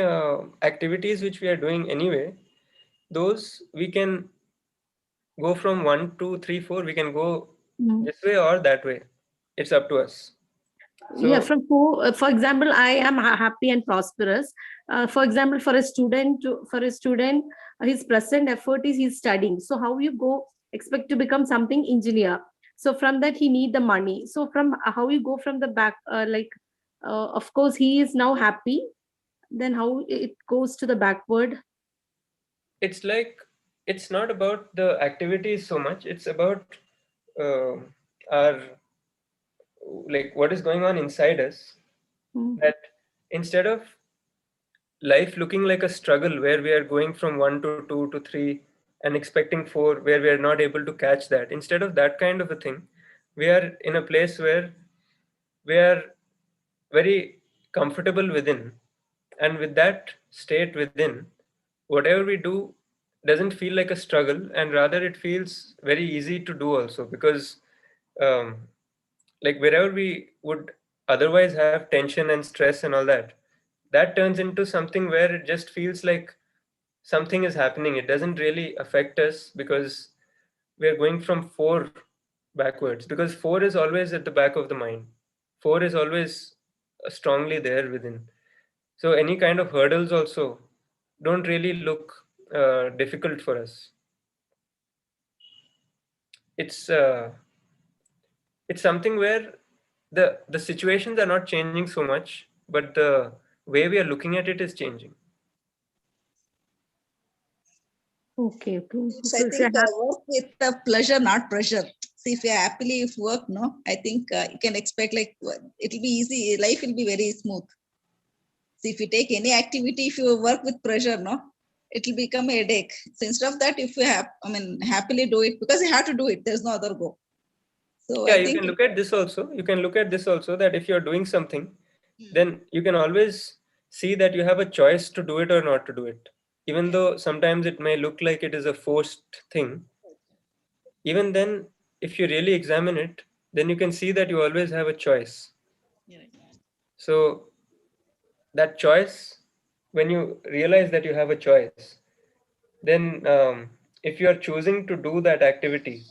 activities which we are doing anyway, those we can go from 1, 2, 3, 4. We can go this way or that way. It's up to us. So, Yeah, from 4, for example, I am happy and prosperous. For example, for a student, his present effort is he's studying. So how you go expect to become something engineer? So from that he need the money. So from how you go from the back, of course he is now happy. Then how it goes to the backward? it's like it's not about the activities so much. It's about our like what is going on inside us. That instead of life looking like a struggle where we are going from 1 to 2 to 3 and expecting 4 where we are not able to catch that, instead of that kind of a thing, we are in a place where we are very comfortable within, and with that state within, whatever we do doesn't feel like a struggle, and rather it feels very easy to do also, because um, like wherever we would otherwise have tension and stress and all that, that turns into something where it just feels like something is happening. It doesn't really affect us because we're going from 4 backwards, because 4 is always at the back of the mind. 4 is always strongly there within. So any kind of hurdles also don't really look difficult for us. It's something where the situations are not changing so much, but the way we are looking at it is changing. Okay. So I think work with pleasure, not pressure. See, if you're happily if work, no, I think you can expect like it'll be easy. Life will be very smooth. See, if you take any activity, if you work with pressure, no, it will become a headache. So instead of that, if you have, happily do it because you have to do it. There's no other go. So Yeah, I you think can look at this also. You can look at this also, that if you're doing something, then you can always see that you have a choice to do it or not to do it. Even though sometimes it may look like it is a forced thing, even then, if you really examine it, then you can see that you always have a choice. So that choice, when you realize that you have a choice, then if you are choosing to do that activity,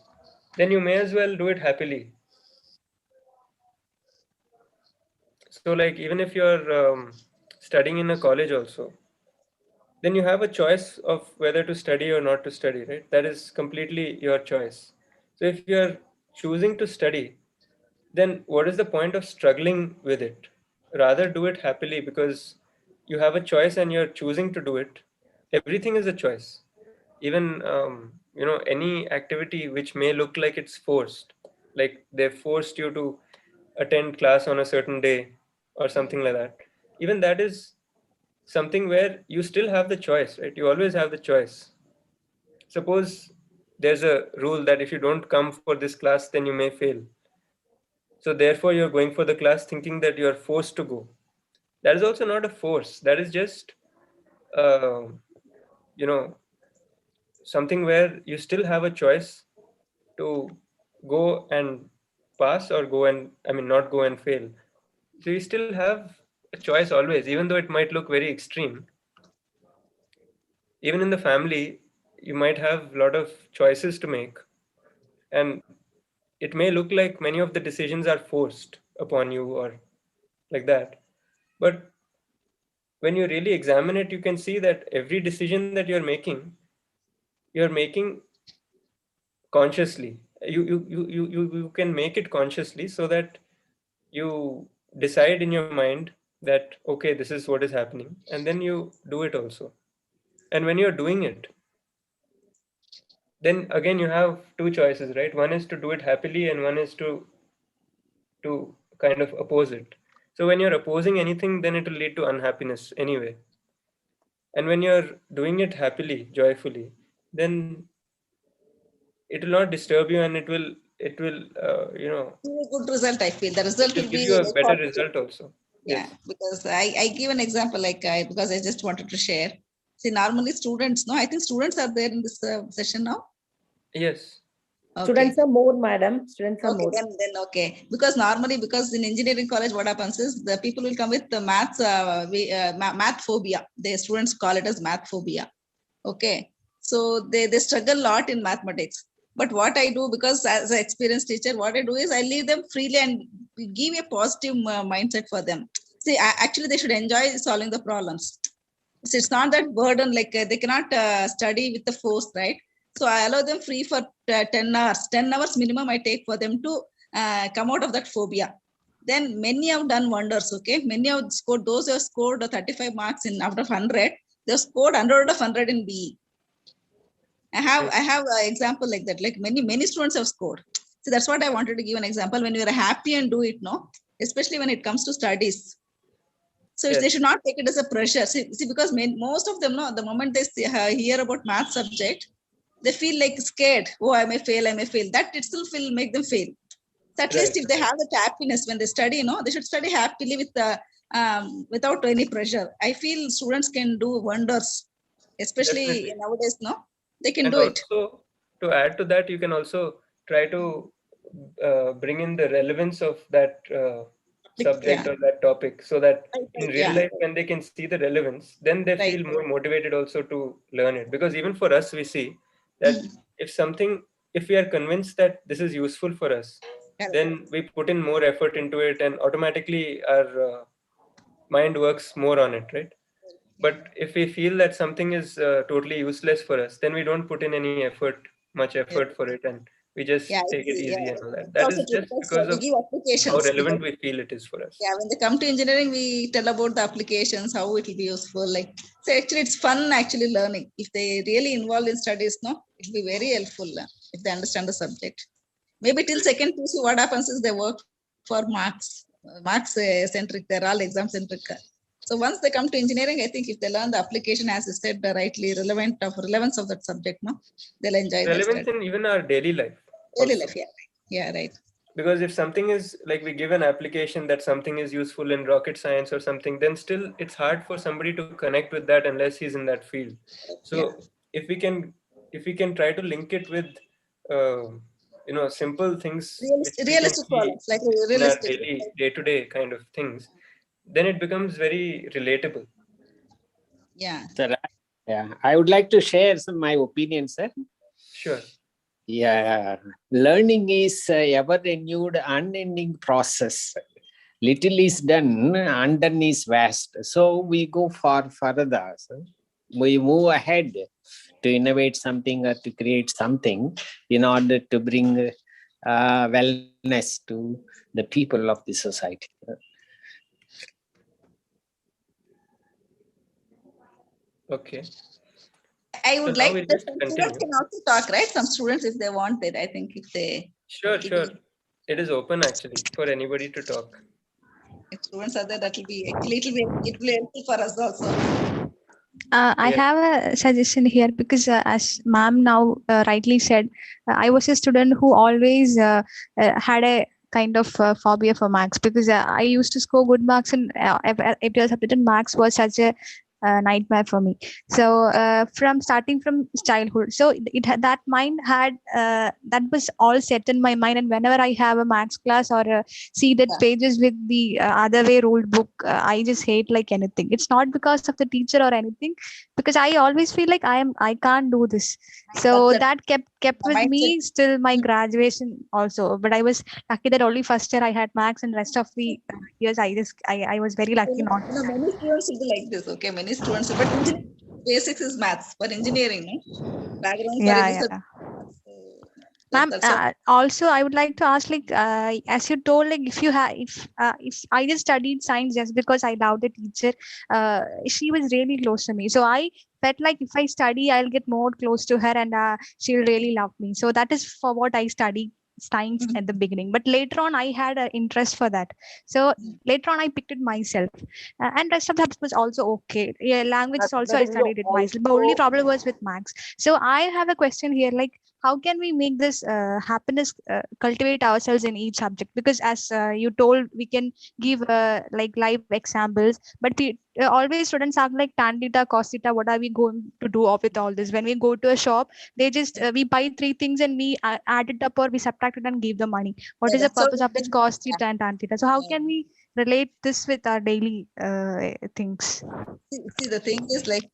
then you may as well do it happily. So like even if you're studying in a college also, then you have a choice of whether to study or not to study, right? That is completely your choice. So if you're choosing to study, then what is the point of struggling with it? Rather do it happily, because you have a choice and you're choosing to do it. Everything is a choice. Even any activity which may look like it's forced, like they forced you to attend class on a certain day or something like that. Even that is something where you still have the choice, right? You always have the choice. suppose there's a rule that if you don't come for this class, then you may fail. So therefore, you're going for the class thinking that you are forced to go. That is also not a force. That is just, you know, something where you still have a choice to go and pass or go and, I mean, not go and fail. So you still have a choice always, even though it might look very extreme. Even in the family, you might have a lot of choices to make. And it may look like many of the decisions are forced upon you or like that. But when you really examine it, you can see that every decision that you're making consciously. You can make it consciously so that you decide in your mind that, okay, this is what is happening. And then you do it also. And when you're doing it, then again, you have two choices, right? One is to do it happily and one is to kind of oppose it. So when you're opposing anything, then it will lead to unhappiness anyway. And when you're doing it happily, joyfully, then it will not disturb you and it will Give a good result, I feel. The result it will will give be you a very better positive. result also. Yeah, Yes. because I give an example because I just wanted to share. See, normally students, no, I think students are there in this session now. Yes. Okay. Students are more, madam. Students are Okay, more. then okay. Because normally, because in engineering college, what happens is the people will come with the math phobia. The students call it as math phobia. Okay, so they struggle a lot in mathematics. But what I do, because as an experienced teacher, what I do is I leave them freely and give a positive mindset for them. See, actually, they should enjoy solving the problems. So it's not that burden, like they cannot study with the force, right? So I allow them free for 10 hours. 10 hours minimum I take for them to come out of that phobia. Then many have done wonders, okay? Many have scored, those who have scored 35 marks in out of 100, they've scored 100 out of 100 in BE. I have an example like that, like many students have scored. So that's what I wanted to give an example. When you're happy and do it, no, especially when it comes to studies. So Yes. they should not take it as a pressure. See because most of them, no, the moment they hear about math subject, they feel like scared. Oh, I may fail. That itself will make them fail. So at least if they have that happiness when they study, they should study happily with without any pressure. I feel students can do wonders, especially Definitely. nowadays. No, they can And do it. also, to add to that, you can also try to bring in the relevance of that subject or that topic, so that in real life, when they can see the relevance, then they feel more motivated also to learn it. Because even for us, we see that if we are convinced that this is useful for us, then we put in more effort into it, and automatically our mind works more on it, right? But if we feel that something is totally useless for us, then we don't put in any much effort for it, and we just take it easy and all that. That is just because we of give how applications. relevant we feel it is for us. Yeah, when they come to engineering, we tell about the applications, how it will be useful. Like, so actually, it's fun actually learning. If they really involved in studies, no, it will be very helpful if they understand the subject. Maybe till second PC, what happens is they work for marks centric. They're all exam centric. So once they come to engineering, I think if they learn the application, as you said, rightly relevance of that subject, no, they'll enjoy their Relevance study. in even our daily life. Daily Also. life, yeah, right. Because if something is like we give an application that something is useful in rocket science or something, then still it's hard for somebody to connect with that unless he's in that field. So if we can try to link it with simple things which we can Realistic see problems, like in our realistic. daily day-to-day kind of things, then it becomes very relatable. Yeah. Sir, yeah, I would like to share my opinion, sir. Sure. Yeah, learning is a ever-renewed, unending process. Little is done, and done is vast. So we go far further. Sir. We move ahead to innovate something or to create something in order to bring wellness to the people of the society. Okay. I would So now like we'll the just students continue. can also talk, right? Some students, if they want it, I think if they. Sure. It is open actually for anybody to talk. If students are there, that will be actually it will be helpful for us also. I Yeah. have a suggestion here because, as ma'am now rightly said, I was a student who always had a kind of phobia for marks because I used to score good marks and if it was subject and marks was such a nightmare for me. So from starting from childhood, so it had, that mind had that was all set in my mind, and whenever I have a maths class or see that Yeah. pages with the other way ruled book, I just hate like anything. It's not because of the teacher or anything, because I always feel like I can't do this. So That's that kept the with mindset. me till my graduation also. But I was lucky that only first year I had maths, and rest of the years I was very lucky not to have. Many students will be like this. Okay, many students, but engineering basics is maths for engineering, no? Background for Yeah, any yeah. subject. So Ma'am, that's what. also I would like to ask, like, as you told, like, if I just studied science just because I loved the teacher, she was really close to me. So I felt like if I study, I'll get more close to her, and she'll really love me. So that is for what I studied science at the beginning. But later on, I had an interest for that. So later on, I picked it myself, and rest of that was also okay. Yeah, languages also I Mathematics is studied it myself. The only also problem was with maths. So I have a question here, like, how can we make this happiness cultivate ourselves in each subject? Because as you told, we can give like live examples, but always students ask like tan theta cos theta, what are we going to do with all this? When we go to a shop, they just we buy three things and we add it up or we subtract it and give the money. What Yeah, is the that's how purpose of this cos theta and tan theta? So how can we relate this with our daily things? See, the thing is like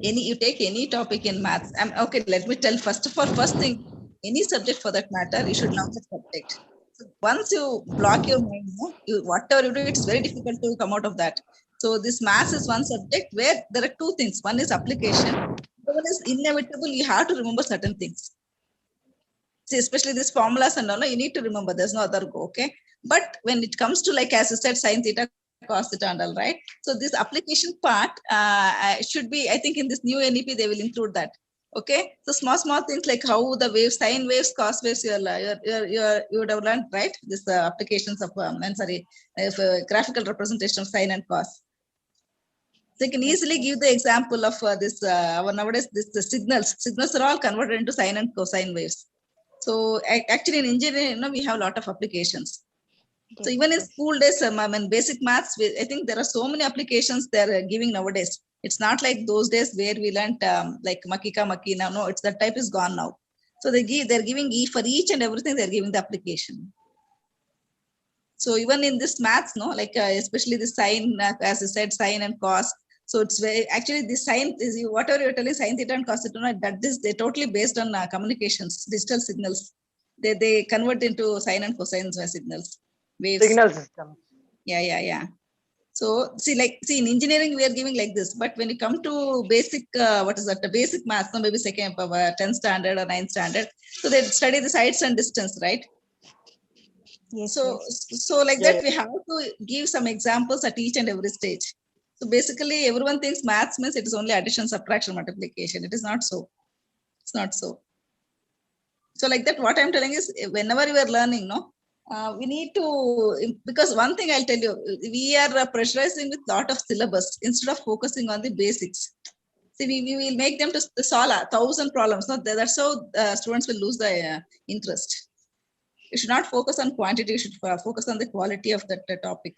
you take any topic in maths. Okay, let me tell first of all, first thing, any subject for that matter, you should love the subject. So once you block your mind, no, whatever you do, it's very difficult to come out of that. So this maths is one subject where there are two things. One is application. The one is inevitable. You have to remember certain things. See, especially these formulas and all, you need to remember. There's no other go. Okay, but when it comes to, like as I said, sine theta, cos theta and all, right? So this application part should be, I think in this new NEP, they will include that. Okay. So small things like how the waves, sine waves, cos waves, you would have learned, right? This applications of, graphical representation of sine and cos. So you can easily give the example of this, nowadays, the signals are all converted into sine and cosine waves. So actually in engineering, we have a lot of applications. So even in school days, basic maths, I think there are so many applications they're giving nowadays. It's not like those days where we learned like makika makina. No, it's that type is gone now. So they're giving for each and everything, they're giving the application. So even in this maths, no, like especially the sine, as I said, sine and cos. So it's very, actually the sine is whatever you're telling, sine theta and cos theta, they're totally based on communications, digital signals. They convert into sine and cosine signals, waves. signal system. Yeah. So see in engineering we are giving like this, but when you come to basic, the basic maths, no, maybe second 10th standard or 9th standard, so they study the sides and distance, right? Yes, so like that, we have to give some examples at each and every stage. So basically, everyone thinks maths means it is only addition, subtraction, multiplication. It is not so. It's not so. So like that, what I'm telling is, whenever you are learning, we need to, because one thing I'll tell you, we are pressurizing with lot of syllabus instead of focusing on the basics. See, we will make them to solve 1,000 problems. No, that's how students will lose the interest. You should not focus on quantity. You should focus on the quality of that topic.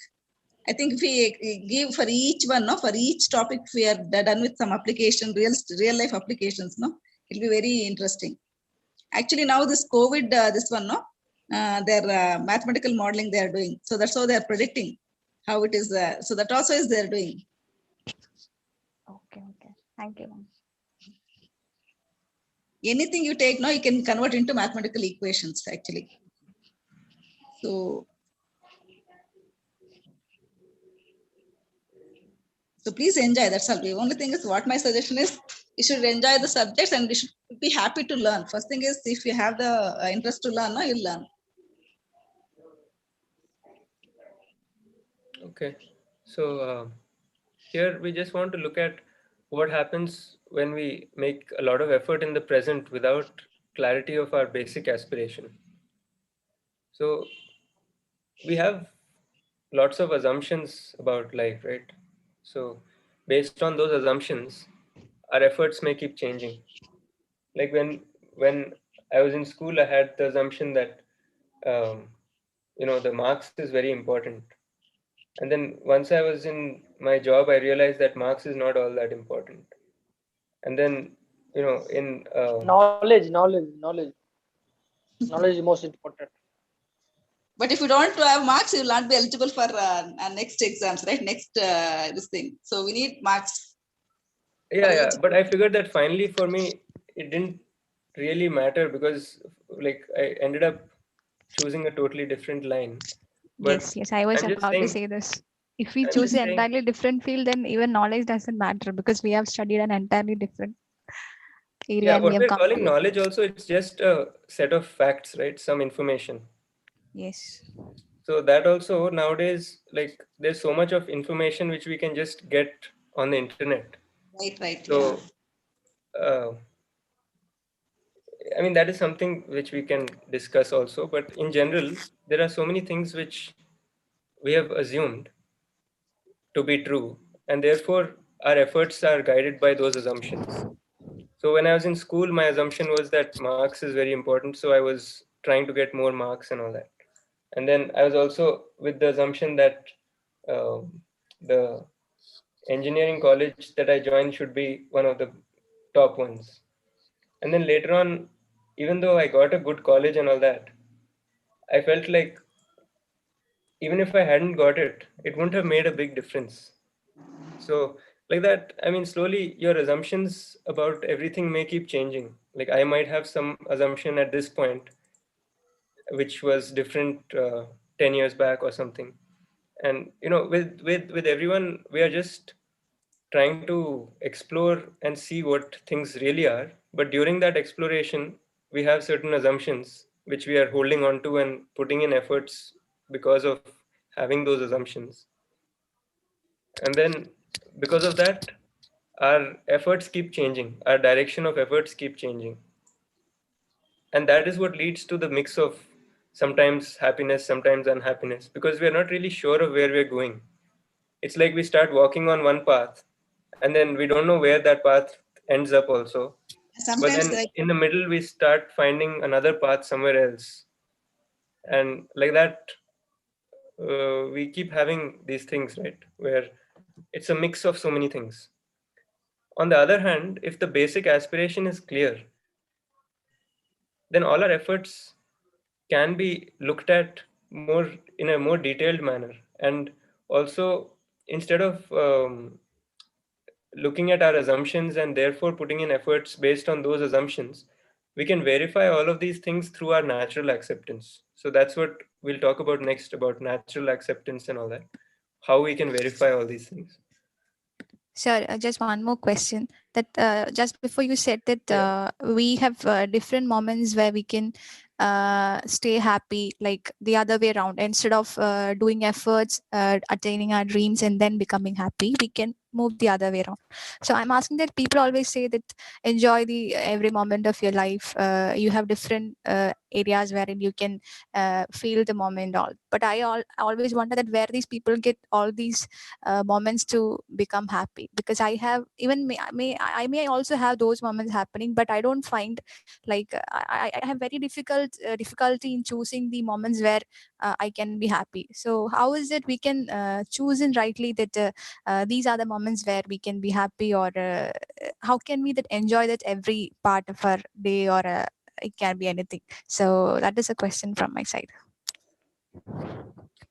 I think if we give for each one, for each topic, we are done with some application, real life applications, it'll be very interesting. Actually, now this COVID, this one, their mathematical modeling they are doing. So that's how they are predicting how it is. So that also is they're doing. Okay. Thank you. Anything you take, you can convert into mathematical equations, actually. So please enjoy. That's all. The only thing is, what my suggestion is, you should enjoy the subjects and you should be happy to learn. First thing is, if you have the interest to learn, you'll learn. Okay. So here we just want to look at what happens when we make a lot of effort in the present without clarity of our basic aspiration. So we have lots of assumptions about life, right? So based on those assumptions, our efforts may keep changing. Like when I was in school, I had the assumption that the marks is very important. And then once I was in my job, I realized that marks is not all that important. And then, in Knowledge is most important. But if you don't have marks, you will not be eligible for next exams, right? Next this thing. So we need marks. Yeah. But I figured that finally for me, it didn't really matter because like I ended up choosing a totally different line. But Yes, I was I'm just about to saying, say this. If we I'm choose just an saying, entirely different field, then even knowledge doesn't matter because we have studied an entirely different area yeah, and we what have we're come calling to it. knowledge also, it's just a set of facts, right? Some information. Yes. So that also nowadays, like there's so much of information which we can just get on the internet. Right. So, I mean, that is something which we can discuss also. But in general, there are so many things which we have assumed to be true, and therefore our efforts are guided by those assumptions. So when I was in school, my assumption was that marks is very important. So I was trying to get more marks and all that. And then I was also with the assumption that the engineering college that I joined should be one of the top ones. And then later on, even though I got a good college and all that, I felt like even if I hadn't got it, it wouldn't have made a big difference. So, like that, I mean, slowly your assumptions about everything may keep changing. Like I might have some assumption at this point, which was different 10 years back or something. And with everyone, we are just trying to explore and see what things really are. But during that exploration, we have certain assumptions which we are holding on to and putting in efforts because of having those assumptions. And then because of that, our efforts keep changing, our direction of efforts keep changing. And that is what leads to the mix of sometimes happiness, sometimes unhappiness, because we are not really sure of where we're going. It's like we start walking on one path and then we don't know where that path ends up also. But Sometimes then in the middle, we start finding another path somewhere else. And like that, we keep having these things, right? Where it's a mix of so many things. On the other hand, if the basic aspiration is clear, then all our efforts can be looked at more in a more detailed manner. And also, instead of looking at our assumptions and therefore putting in efforts based on those assumptions, we can verify all of these things through our natural acceptance. So that's what we'll talk about next, about natural acceptance and all that, how we can verify all these things. Sir, just one more question. That just before you said that we have different moments where we can stay happy, like the other way around. Instead of doing efforts, attaining our dreams, and then becoming happy, we can move the other way around. So I'm asking that people always say that enjoy the every moment of your life. You have different areas wherein you can feel the moment all. But I always wonder that where these people get all these moments to become happy, because I have even I may also have those moments happening, but I don't find like I have very difficulty in choosing the moments where I can be happy. So how is it we can choose in rightly that these are the moments where we can be happy, or how can we that enjoy that every part of our day, or it can be anything. So that is a question from my side.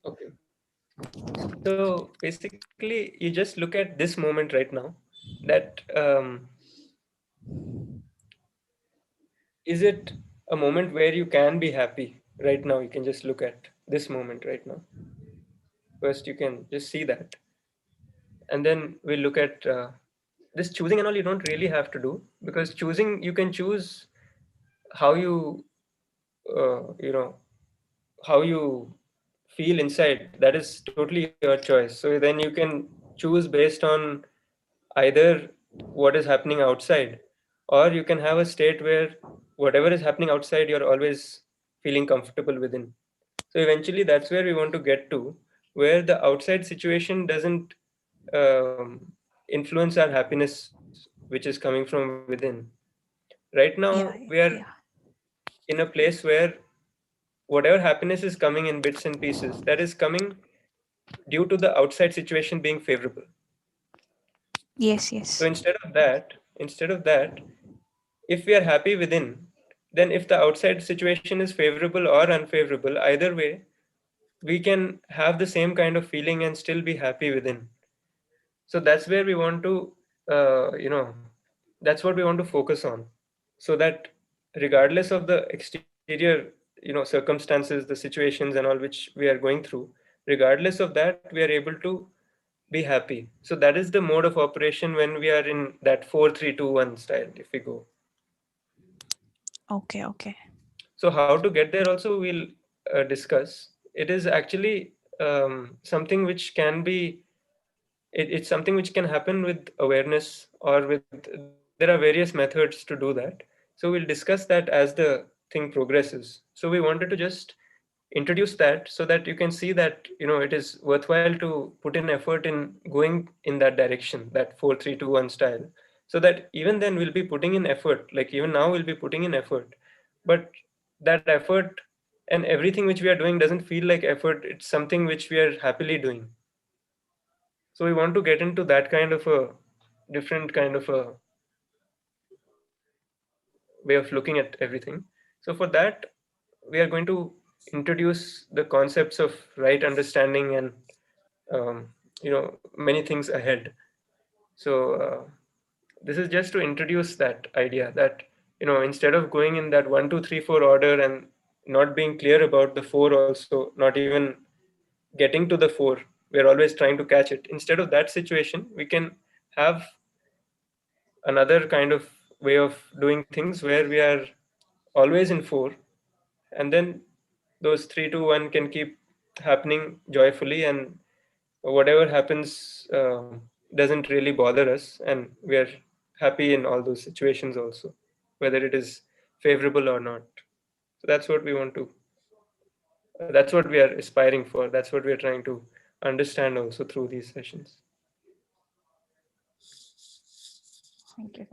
Okay. So basically, you just look at this moment right now, that is it a moment where you can be happy right now? You can just look at this moment right now. First, you can just see that. And then we look at this choosing and all, you don't really have to do, because choosing, you can choose how you, how you feel inside. That is totally your choice. So then you can choose based on either what is happening outside, or you can have a state where whatever is happening outside, you're always feeling comfortable within. So eventually that's where we want to get to, where the outside situation doesn't influence our happiness which is coming from within. Right now, we are in a place where whatever happiness is coming in bits and pieces, that is coming due to the outside situation being favorable. Yes. So instead of that, if we are happy within, then if the outside situation is favorable or unfavorable, either way, we can have the same kind of feeling and still be happy within. So that's where we want to, that's what we want to focus on, so that regardless of the exterior, circumstances, the situations and all which we are going through, regardless of that, we are able to be happy. So that is the mode of operation when we are in that 4-3-2-1 style, if we go. Okay. So how to get there also we'll discuss. It is actually something which can be, it's something which can happen with awareness, or with, there are various methods to do that. So we'll discuss that as the thing progresses. So we wanted to just introduce that so that you can see that, it is worthwhile to put in effort in going in that direction, that 4-3-2-1 style, so that even then we'll be putting in effort, like even now we'll be putting in effort, but that effort and everything which we are doing doesn't feel like effort. It's something which we are happily doing. So we want to get into that kind of a different kind of a way of looking at everything. So for that, we are going to introduce the concepts of right understanding and many things ahead. So this is just to introduce that idea that, instead of going in that 1 2 3 4 order and not being clear about the 4, also not even getting to the 4, we're always trying to catch it. Instead of that situation, we can have another kind of way of doing things where we are always in 4, and then those 3-2-1 can keep happening joyfully, and whatever happens doesn't really bother us, and we are happy in all those situations also, whether it is favorable or not. So that's what we want to, that's what we are aspiring for, that's what we are trying to understand also through these sessions. Thank you.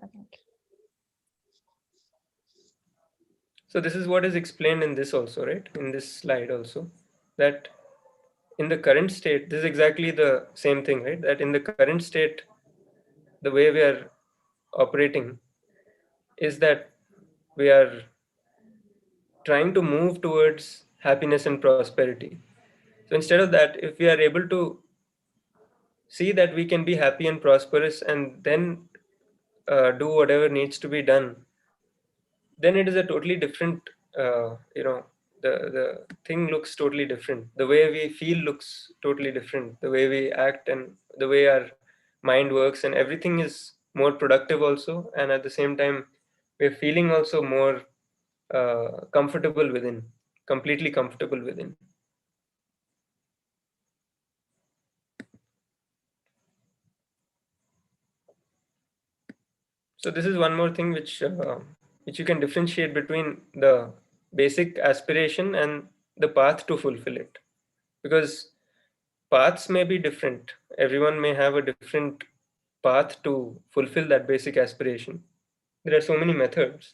So this is what is explained in this also, right? In this slide also, that in the current state, this is exactly the same thing, right? That in the current state, the way we are operating is that we are trying to move towards happiness and prosperity. So instead of that, if we are able to see that we can be happy and prosperous and then do whatever needs to be done, then it is a totally different, the thing looks totally different. The way we feel looks totally different. The way we act and the way our mind works and everything is more productive also. And at the same time, we're feeling also more comfortable within, completely comfortable within. So this is one more thing which you can differentiate between the basic aspiration and the path to fulfill it, because paths may be different. Everyone may have a different path to fulfill that basic aspiration. There are so many methods,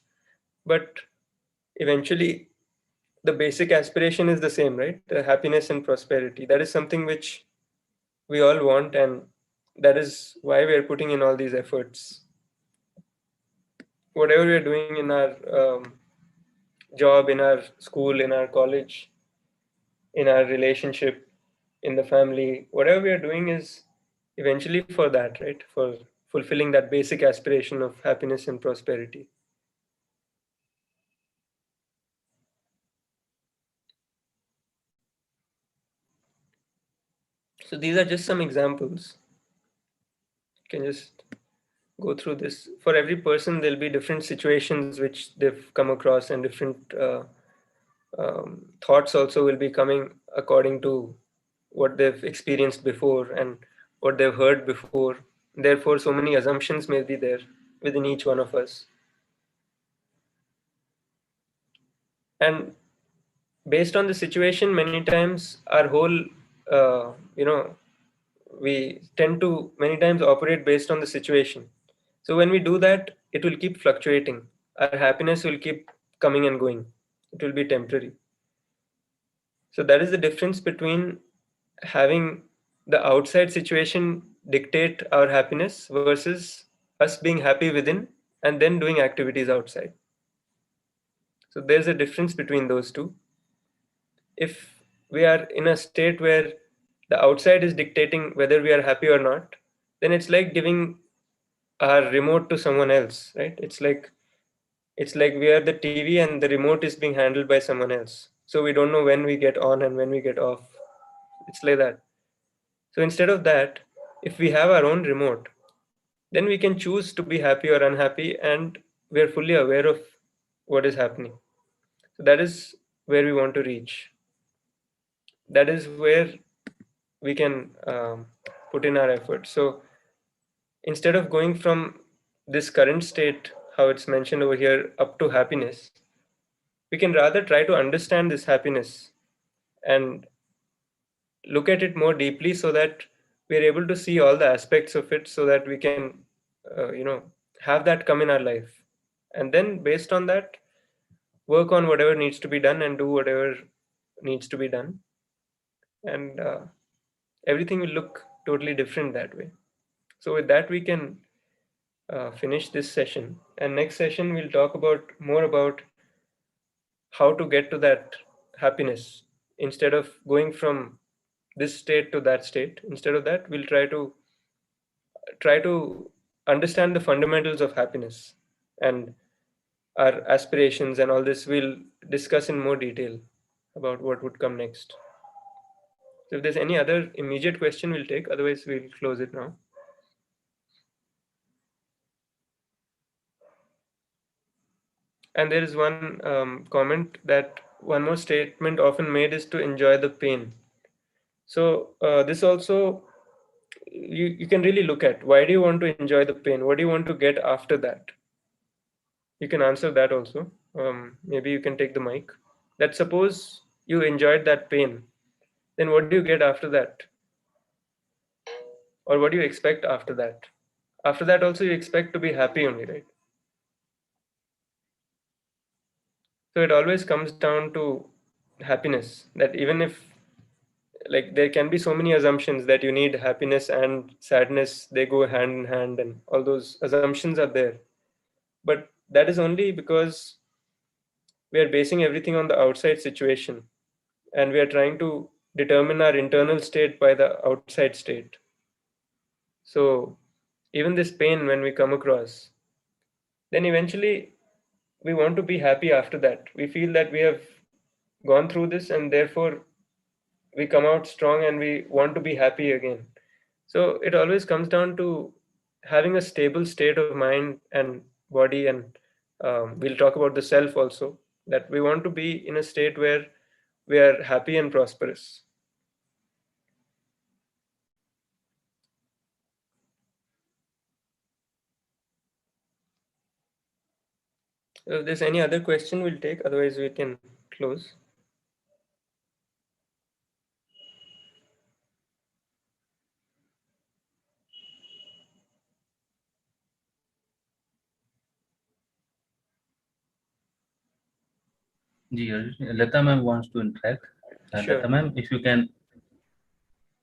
but eventually the basic aspiration is the same, right? The happiness and prosperity. That is something which we all want, and that is why we are putting in all these efforts. Whatever we are doing in our job, in our school, in our college, in our relationship, in the family, whatever we are doing is eventually for that, right? For fulfilling that basic aspiration of happiness and prosperity. So these are just some examples. You can just go through this. For every person, there'll be different situations which they've come across, and different thoughts also will be coming according to what they've experienced before and what they've heard before. Therefore, so many assumptions may be there within each one of us. And based on the situation, many times our whole, we tend to many times operate based on the situation. So when we do that, it will keep fluctuating. Our happiness will keep coming and going. It will be temporary. So that is the difference between having the outside situation dictate our happiness versus us being happy within and then doing activities outside. So there's a difference between those two. If we are in a state where the outside is dictating whether we are happy or not, then it's like giving our remote to someone else, right? It's like we are the TV and the remote is being handled by someone else. So we don't know when we get on and when we get off. It's like that. So instead of that, if we have our own remote, then we can choose to be happy or unhappy, and we are fully aware of what is happening. So that is where we want to reach. That is where we can put in our effort. So instead of going from this current state, how it's mentioned over here, up to happiness, we can rather try to understand this happiness and look at it more deeply so that we're able to see all the aspects of it so that we can have that come in our life, and then based on that work on whatever needs to be done and do whatever needs to be done, and everything will look totally different that way. So with that we can finish this session, and next session we'll talk about more about how to get to that happiness instead of going from this state to that state. Instead of that, we'll try to understand the fundamentals of happiness and our aspirations, and all this we'll discuss in more detail about what would come next. So if there's any other immediate question, we'll take, otherwise we'll close it now. And there is one comment that one more statement often made is to enjoy the pain. So this also, you can really look at, why do you want to enjoy the pain? What do you want to get after that? You can answer that also. Maybe you can take the mic. That suppose you enjoyed that pain, then what do you get after that? Or what do you expect after that? After that also you expect to be happy only, right? So it always comes down to happiness, that even if, like, there can be so many assumptions that you need happiness and sadness, they go hand in hand, and all those assumptions are there. But that is only because we are basing everything on the outside situation, and we are trying to determine our internal state by the outside state. So even this pain, when we come across, then eventually we want to be happy after that. We feel that we have gone through this, and therefore we come out strong and we want to be happy again. So it always comes down to having a stable state of mind and body, and we'll talk about the self also, that we want to be in a state where we are happy and prosperous. If there's any other question, we'll take, otherwise we can close. Lata ma'am wants to interact. Sure. Lata ma'am, if you can,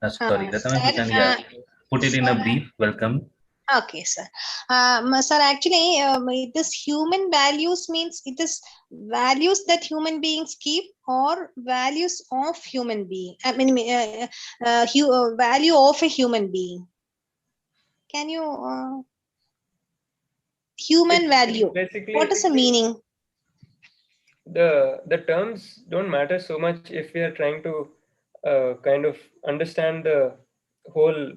sorry, Lata ma'am, if you can put it in a brief, welcome. Okay, sir. Sir, actually, this human values means it is values that human beings keep, or values of human being. I mean, value of a human being. Can you human value? Basically, what is the meaning? The terms don't matter so much if we are trying to kind of understand the whole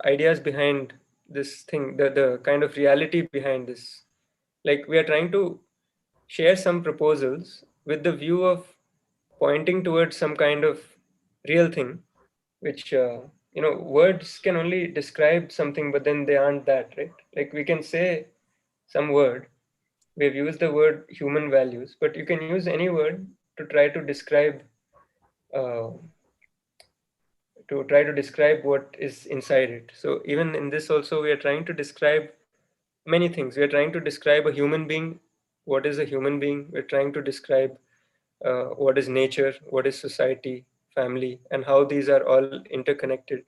ideas behind this thing, the kind of reality behind this. Like, we are trying to share some proposals with the view of pointing towards some kind of real thing, which words can only describe something, but then they aren't that, right? Like, we can say some word, we've used the word human values, but you can use any word to try to describe to try to describe what is inside it. So even in this also, we are trying to describe many things. We are trying to describe a human being. What is a human being? We're trying to describe what is nature, what is society, family, and how these are all interconnected,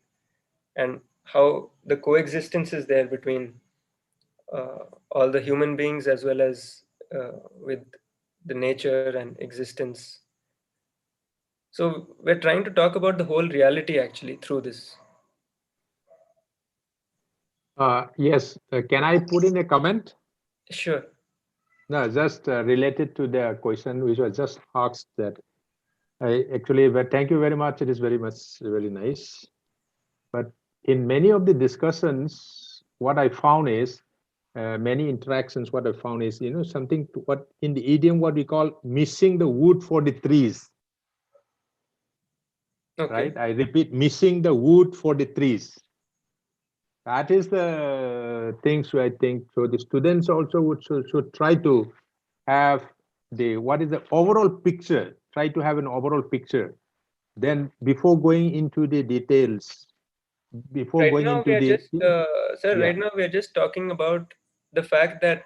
and how the coexistence is there between all the human beings as well as with the nature and existence. So we're trying to talk about the whole reality actually through this. Yes, can I put in a comment? Sure. No, just related to the question which was just asked that I actually, but thank you very much. It is very nice. But in many of the discussions, what I found is many interactions, what I found is, something to what in the idiom, what we call missing the wood for the trees. Okay. Right? I repeat, missing the wood for the trees. That is the things I think. So the students also should try to have what is the overall picture, try to have an overall picture. Then before going into the details, before going into the... Sir, Yeah. right now we are just talking about the fact that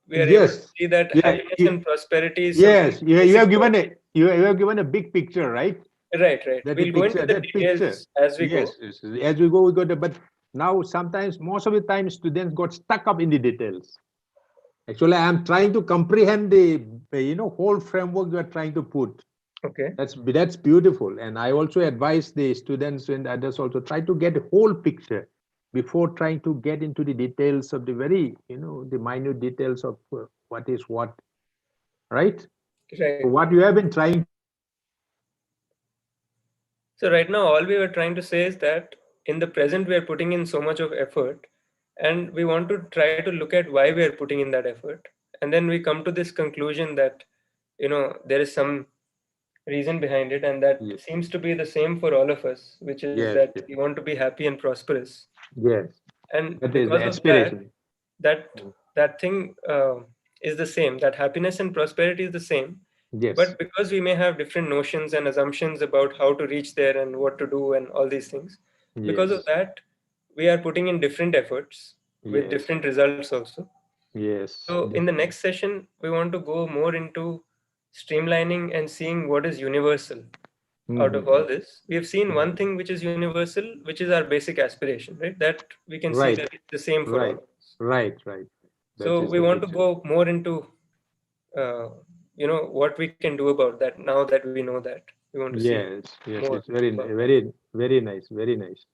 we are able Yes. to see that Yeah, happiness and prosperity is yes, something you have basic. you have given a big picture, right? Right. That We'll the go into picture, the that details picture. as we go. Yes, as we go, we go to, but now sometimes, most of the time, students got stuck up in the details. Actually, I am trying to comprehend the whole framework you are trying to put. Okay. That's beautiful, and I also advise the students and others also try to get a whole picture before trying to get into the details of the very the minute details of what is what, right? Right. So what you have been trying. So right now, all we were trying to say is that in the present, we are putting in so much of effort, and we want to try to look at why we are putting in that effort. And then we come to this conclusion that, there is some reason behind it, and that seems to be the same for all of us, which is that we want to be happy and prosperous. Yes. And That is because the of aspiration. that thing is the same, that happiness and prosperity is the same. Yes. But because we may have different notions and assumptions about how to reach there and what to do and all these things, because of that, we are putting in different efforts with different results also. Yes. So in the next session, we want to go more into streamlining and seeing what is universal out of all this. We have seen one thing which is universal, which is our basic aspiration, right? That we can see that it's the same for all. Right. So we want to go more into, what we can do about that now that we know that. We want to see. Yes, more it's very about very nice, very nice.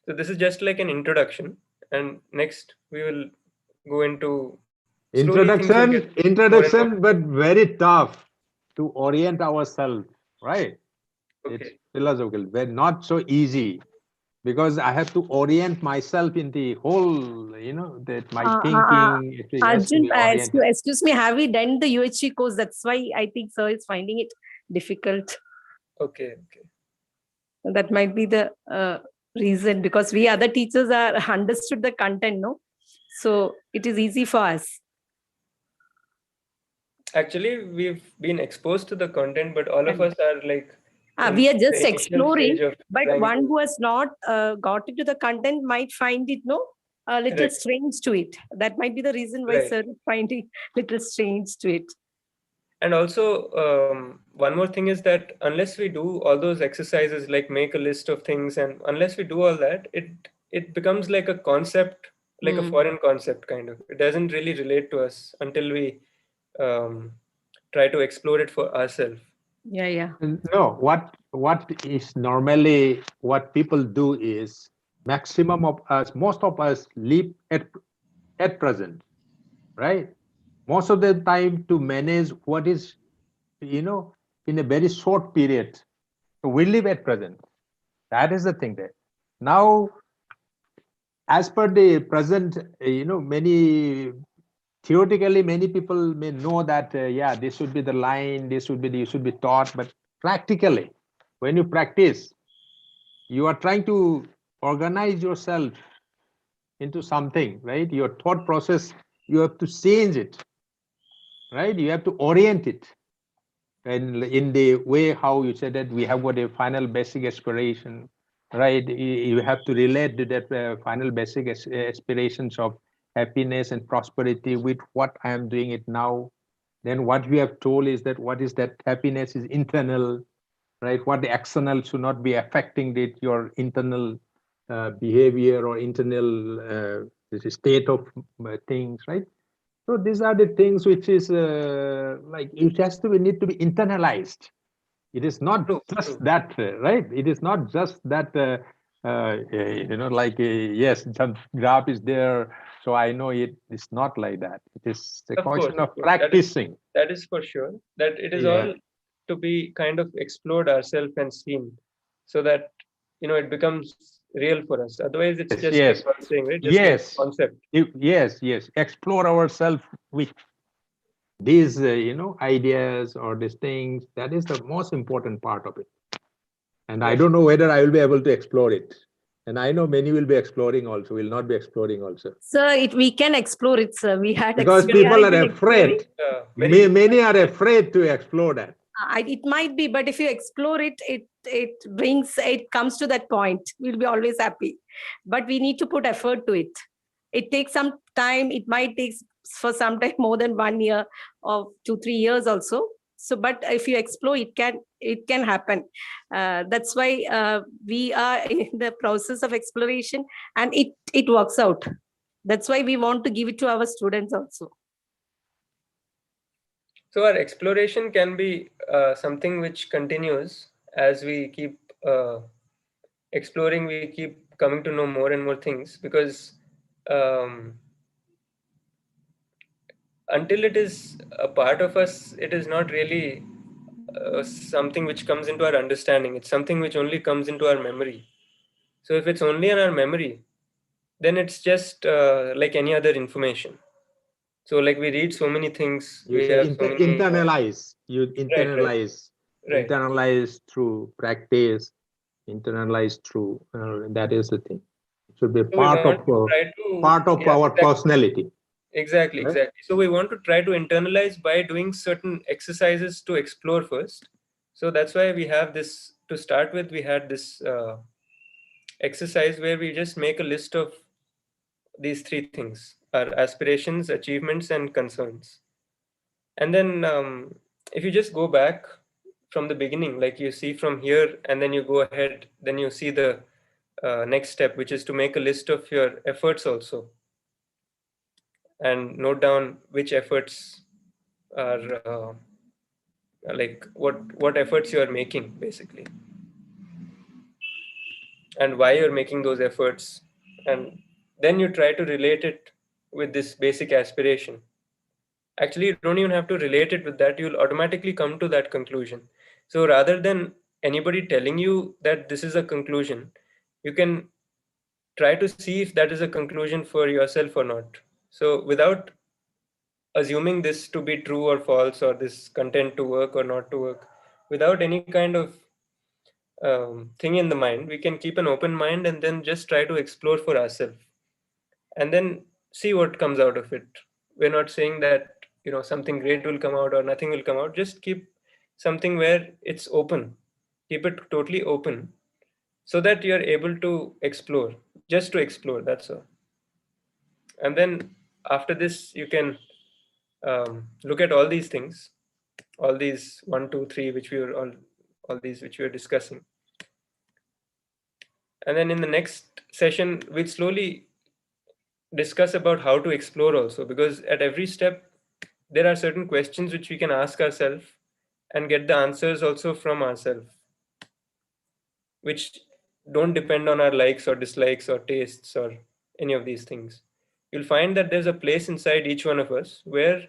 So this is just like an introduction, and next we will go into slowly things will get Introduction, more and but very tough to orient ourselves, right? Okay. It's philosophical, but not so easy because I have to orient myself in the whole, that my thinking it has to Arjun, be oriented. excuse me, have we done the UHV course? That's why I think sir is finding it difficult. Okay. That might be the reason, because we other teachers are understood the content, no? So it is easy for us. Actually, we've been exposed to the content, but all of us are like we are just the initial exploring, stage of but trying one to- who has not got into the content might find it a little Right. strange to it. That might be the reason why Right. sir is finding little strange to it. And also, one more thing is that unless we do all those exercises, like make a list of things, and unless we do all that, it becomes like a concept, like a foreign concept kind of. It doesn't really relate to us until we try to explore it for ourselves. Yeah. No, what is normally what people do is maximum of us, most of us live at present, right? Most of the time to manage what is, in a very short period. So we live at present. That is the thing there. Now, as per the present, theoretically, many people may know that, this should be the line, this should be taught, but practically, when you practice, you are trying to organize yourself into something, right? Your thought process, you have to change it, right? You have to orient it. And in the way how you said that we have got a final basic aspiration, right? You have to relate to that final basic aspirations of happiness and prosperity with what I am doing it now. Then what we have told is that what is that happiness is internal, right? What the external should not be affecting your internal behavior or internal state of things, right? So these are the things which is like it has to need to be internalized. It is not just that, right? It is not just that, like, yes, some graph is there, so I know it. It's not like that. It is a question of practicing. That is for sure. That it is all to be kind of explored ourselves and seen, so that it becomes real for us. Otherwise, it's just like I was saying, right? Just like a concept. Yes. Explore ourselves with these, ideas or these things. That is the most important part of it. And I don't know whether I will be able to explore it. And I know many will be exploring also, will not be exploring also. Sir, we can explore it, sir. We had because people are afraid. Many are afraid to explore that. It might be, but if you explore it, it comes to that point. We'll be always happy. But we need to put effort to it. It takes some time. It might take for some time more than 1 year or 2-3 years also. So, but if you explore, it can happen. That's why we are in the process of exploration, and it works out. That's why we want to give it to our students also. So our exploration can be something which continues as we keep exploring. We keep coming to know more and more things, because until it is a part of us, it is not really something which comes into our understanding. It's something which only comes into our memory. So if it's only in our memory, then it's just like any other information. So like we read so many things. You say internalize. You internalize. Right. Internalize through practice. Internalize through. That is the thing. It should be part of our personality. Exactly. So we want to try to internalize by doing certain exercises to explore first. So that's why we have this, to start with, we had this exercise where we just make a list of these 3 things: our aspirations, achievements, and concerns. And then if you just go back from the beginning, like you see from here, and then you go ahead, then you see the next step, which is to make a list of your efforts also, and note down which efforts are like what efforts you are making basically, and why you're making those efforts. And then you try to relate it with this basic aspiration. Actually, you don't even have to relate it with that. You'll automatically come to that conclusion. So rather than anybody telling you that this is a conclusion, you can try to see if that is a conclusion for yourself or not. So without assuming this to be true or false, or this content to work or not to work, without any kind of thing in the mind, we can keep an open mind and then just try to explore for ourselves, and then see what comes out of it. We're not saying that something great will come out or nothing will come out. Just keep something where it's open. Keep it totally open, so that you're able to explore, just to explore, that's all. And then after this, you can look at all these things, all these 1, 2, 3, which we were all these which we were discussing. And then in the next session, we'll slowly discuss about how to explore also, because at every step there are certain questions which we can ask ourselves and get the answers also from ourselves, which don't depend on our likes or dislikes or tastes or any of these things. You'll find that there's a place inside each one of us where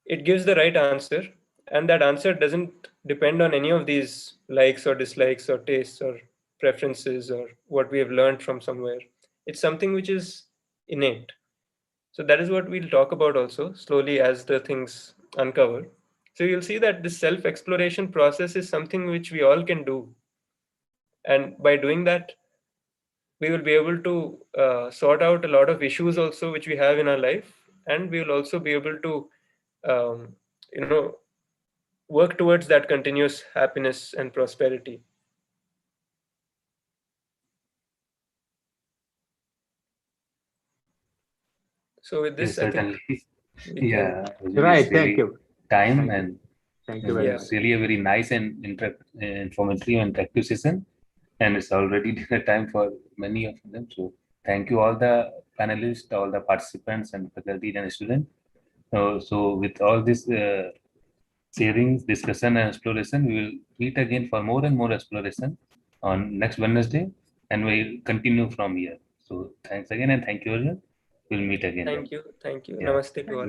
it gives the right answer, and that answer doesn't depend on any of these likes or dislikes or tastes or preferences or what we have learned from somewhere. It's something which is innate. So that is what we'll talk about also slowly as the things uncover. So you'll see that this self-exploration process is something which we all can do. And by doing that, we will be able to sort out a lot of issues also which we have in our life. And we will also be able to, work towards that continuous happiness and prosperity. So with this, Yes, I think certainly. we can. Yeah, Right. Thank you. Time Thank you. and Thank you very Yeah. much. it's really a very nice and informative and interactive session. And it's already dinner time for many of them. So thank you all the panelists, all the participants and faculty and students. So with all this sharing, discussion and exploration, we will meet again for more and more exploration on next Wednesday, and we'll continue from here. So thanks again and thank you all. We'll meet again. Thank you. Thank you. Yeah. Namaste to all.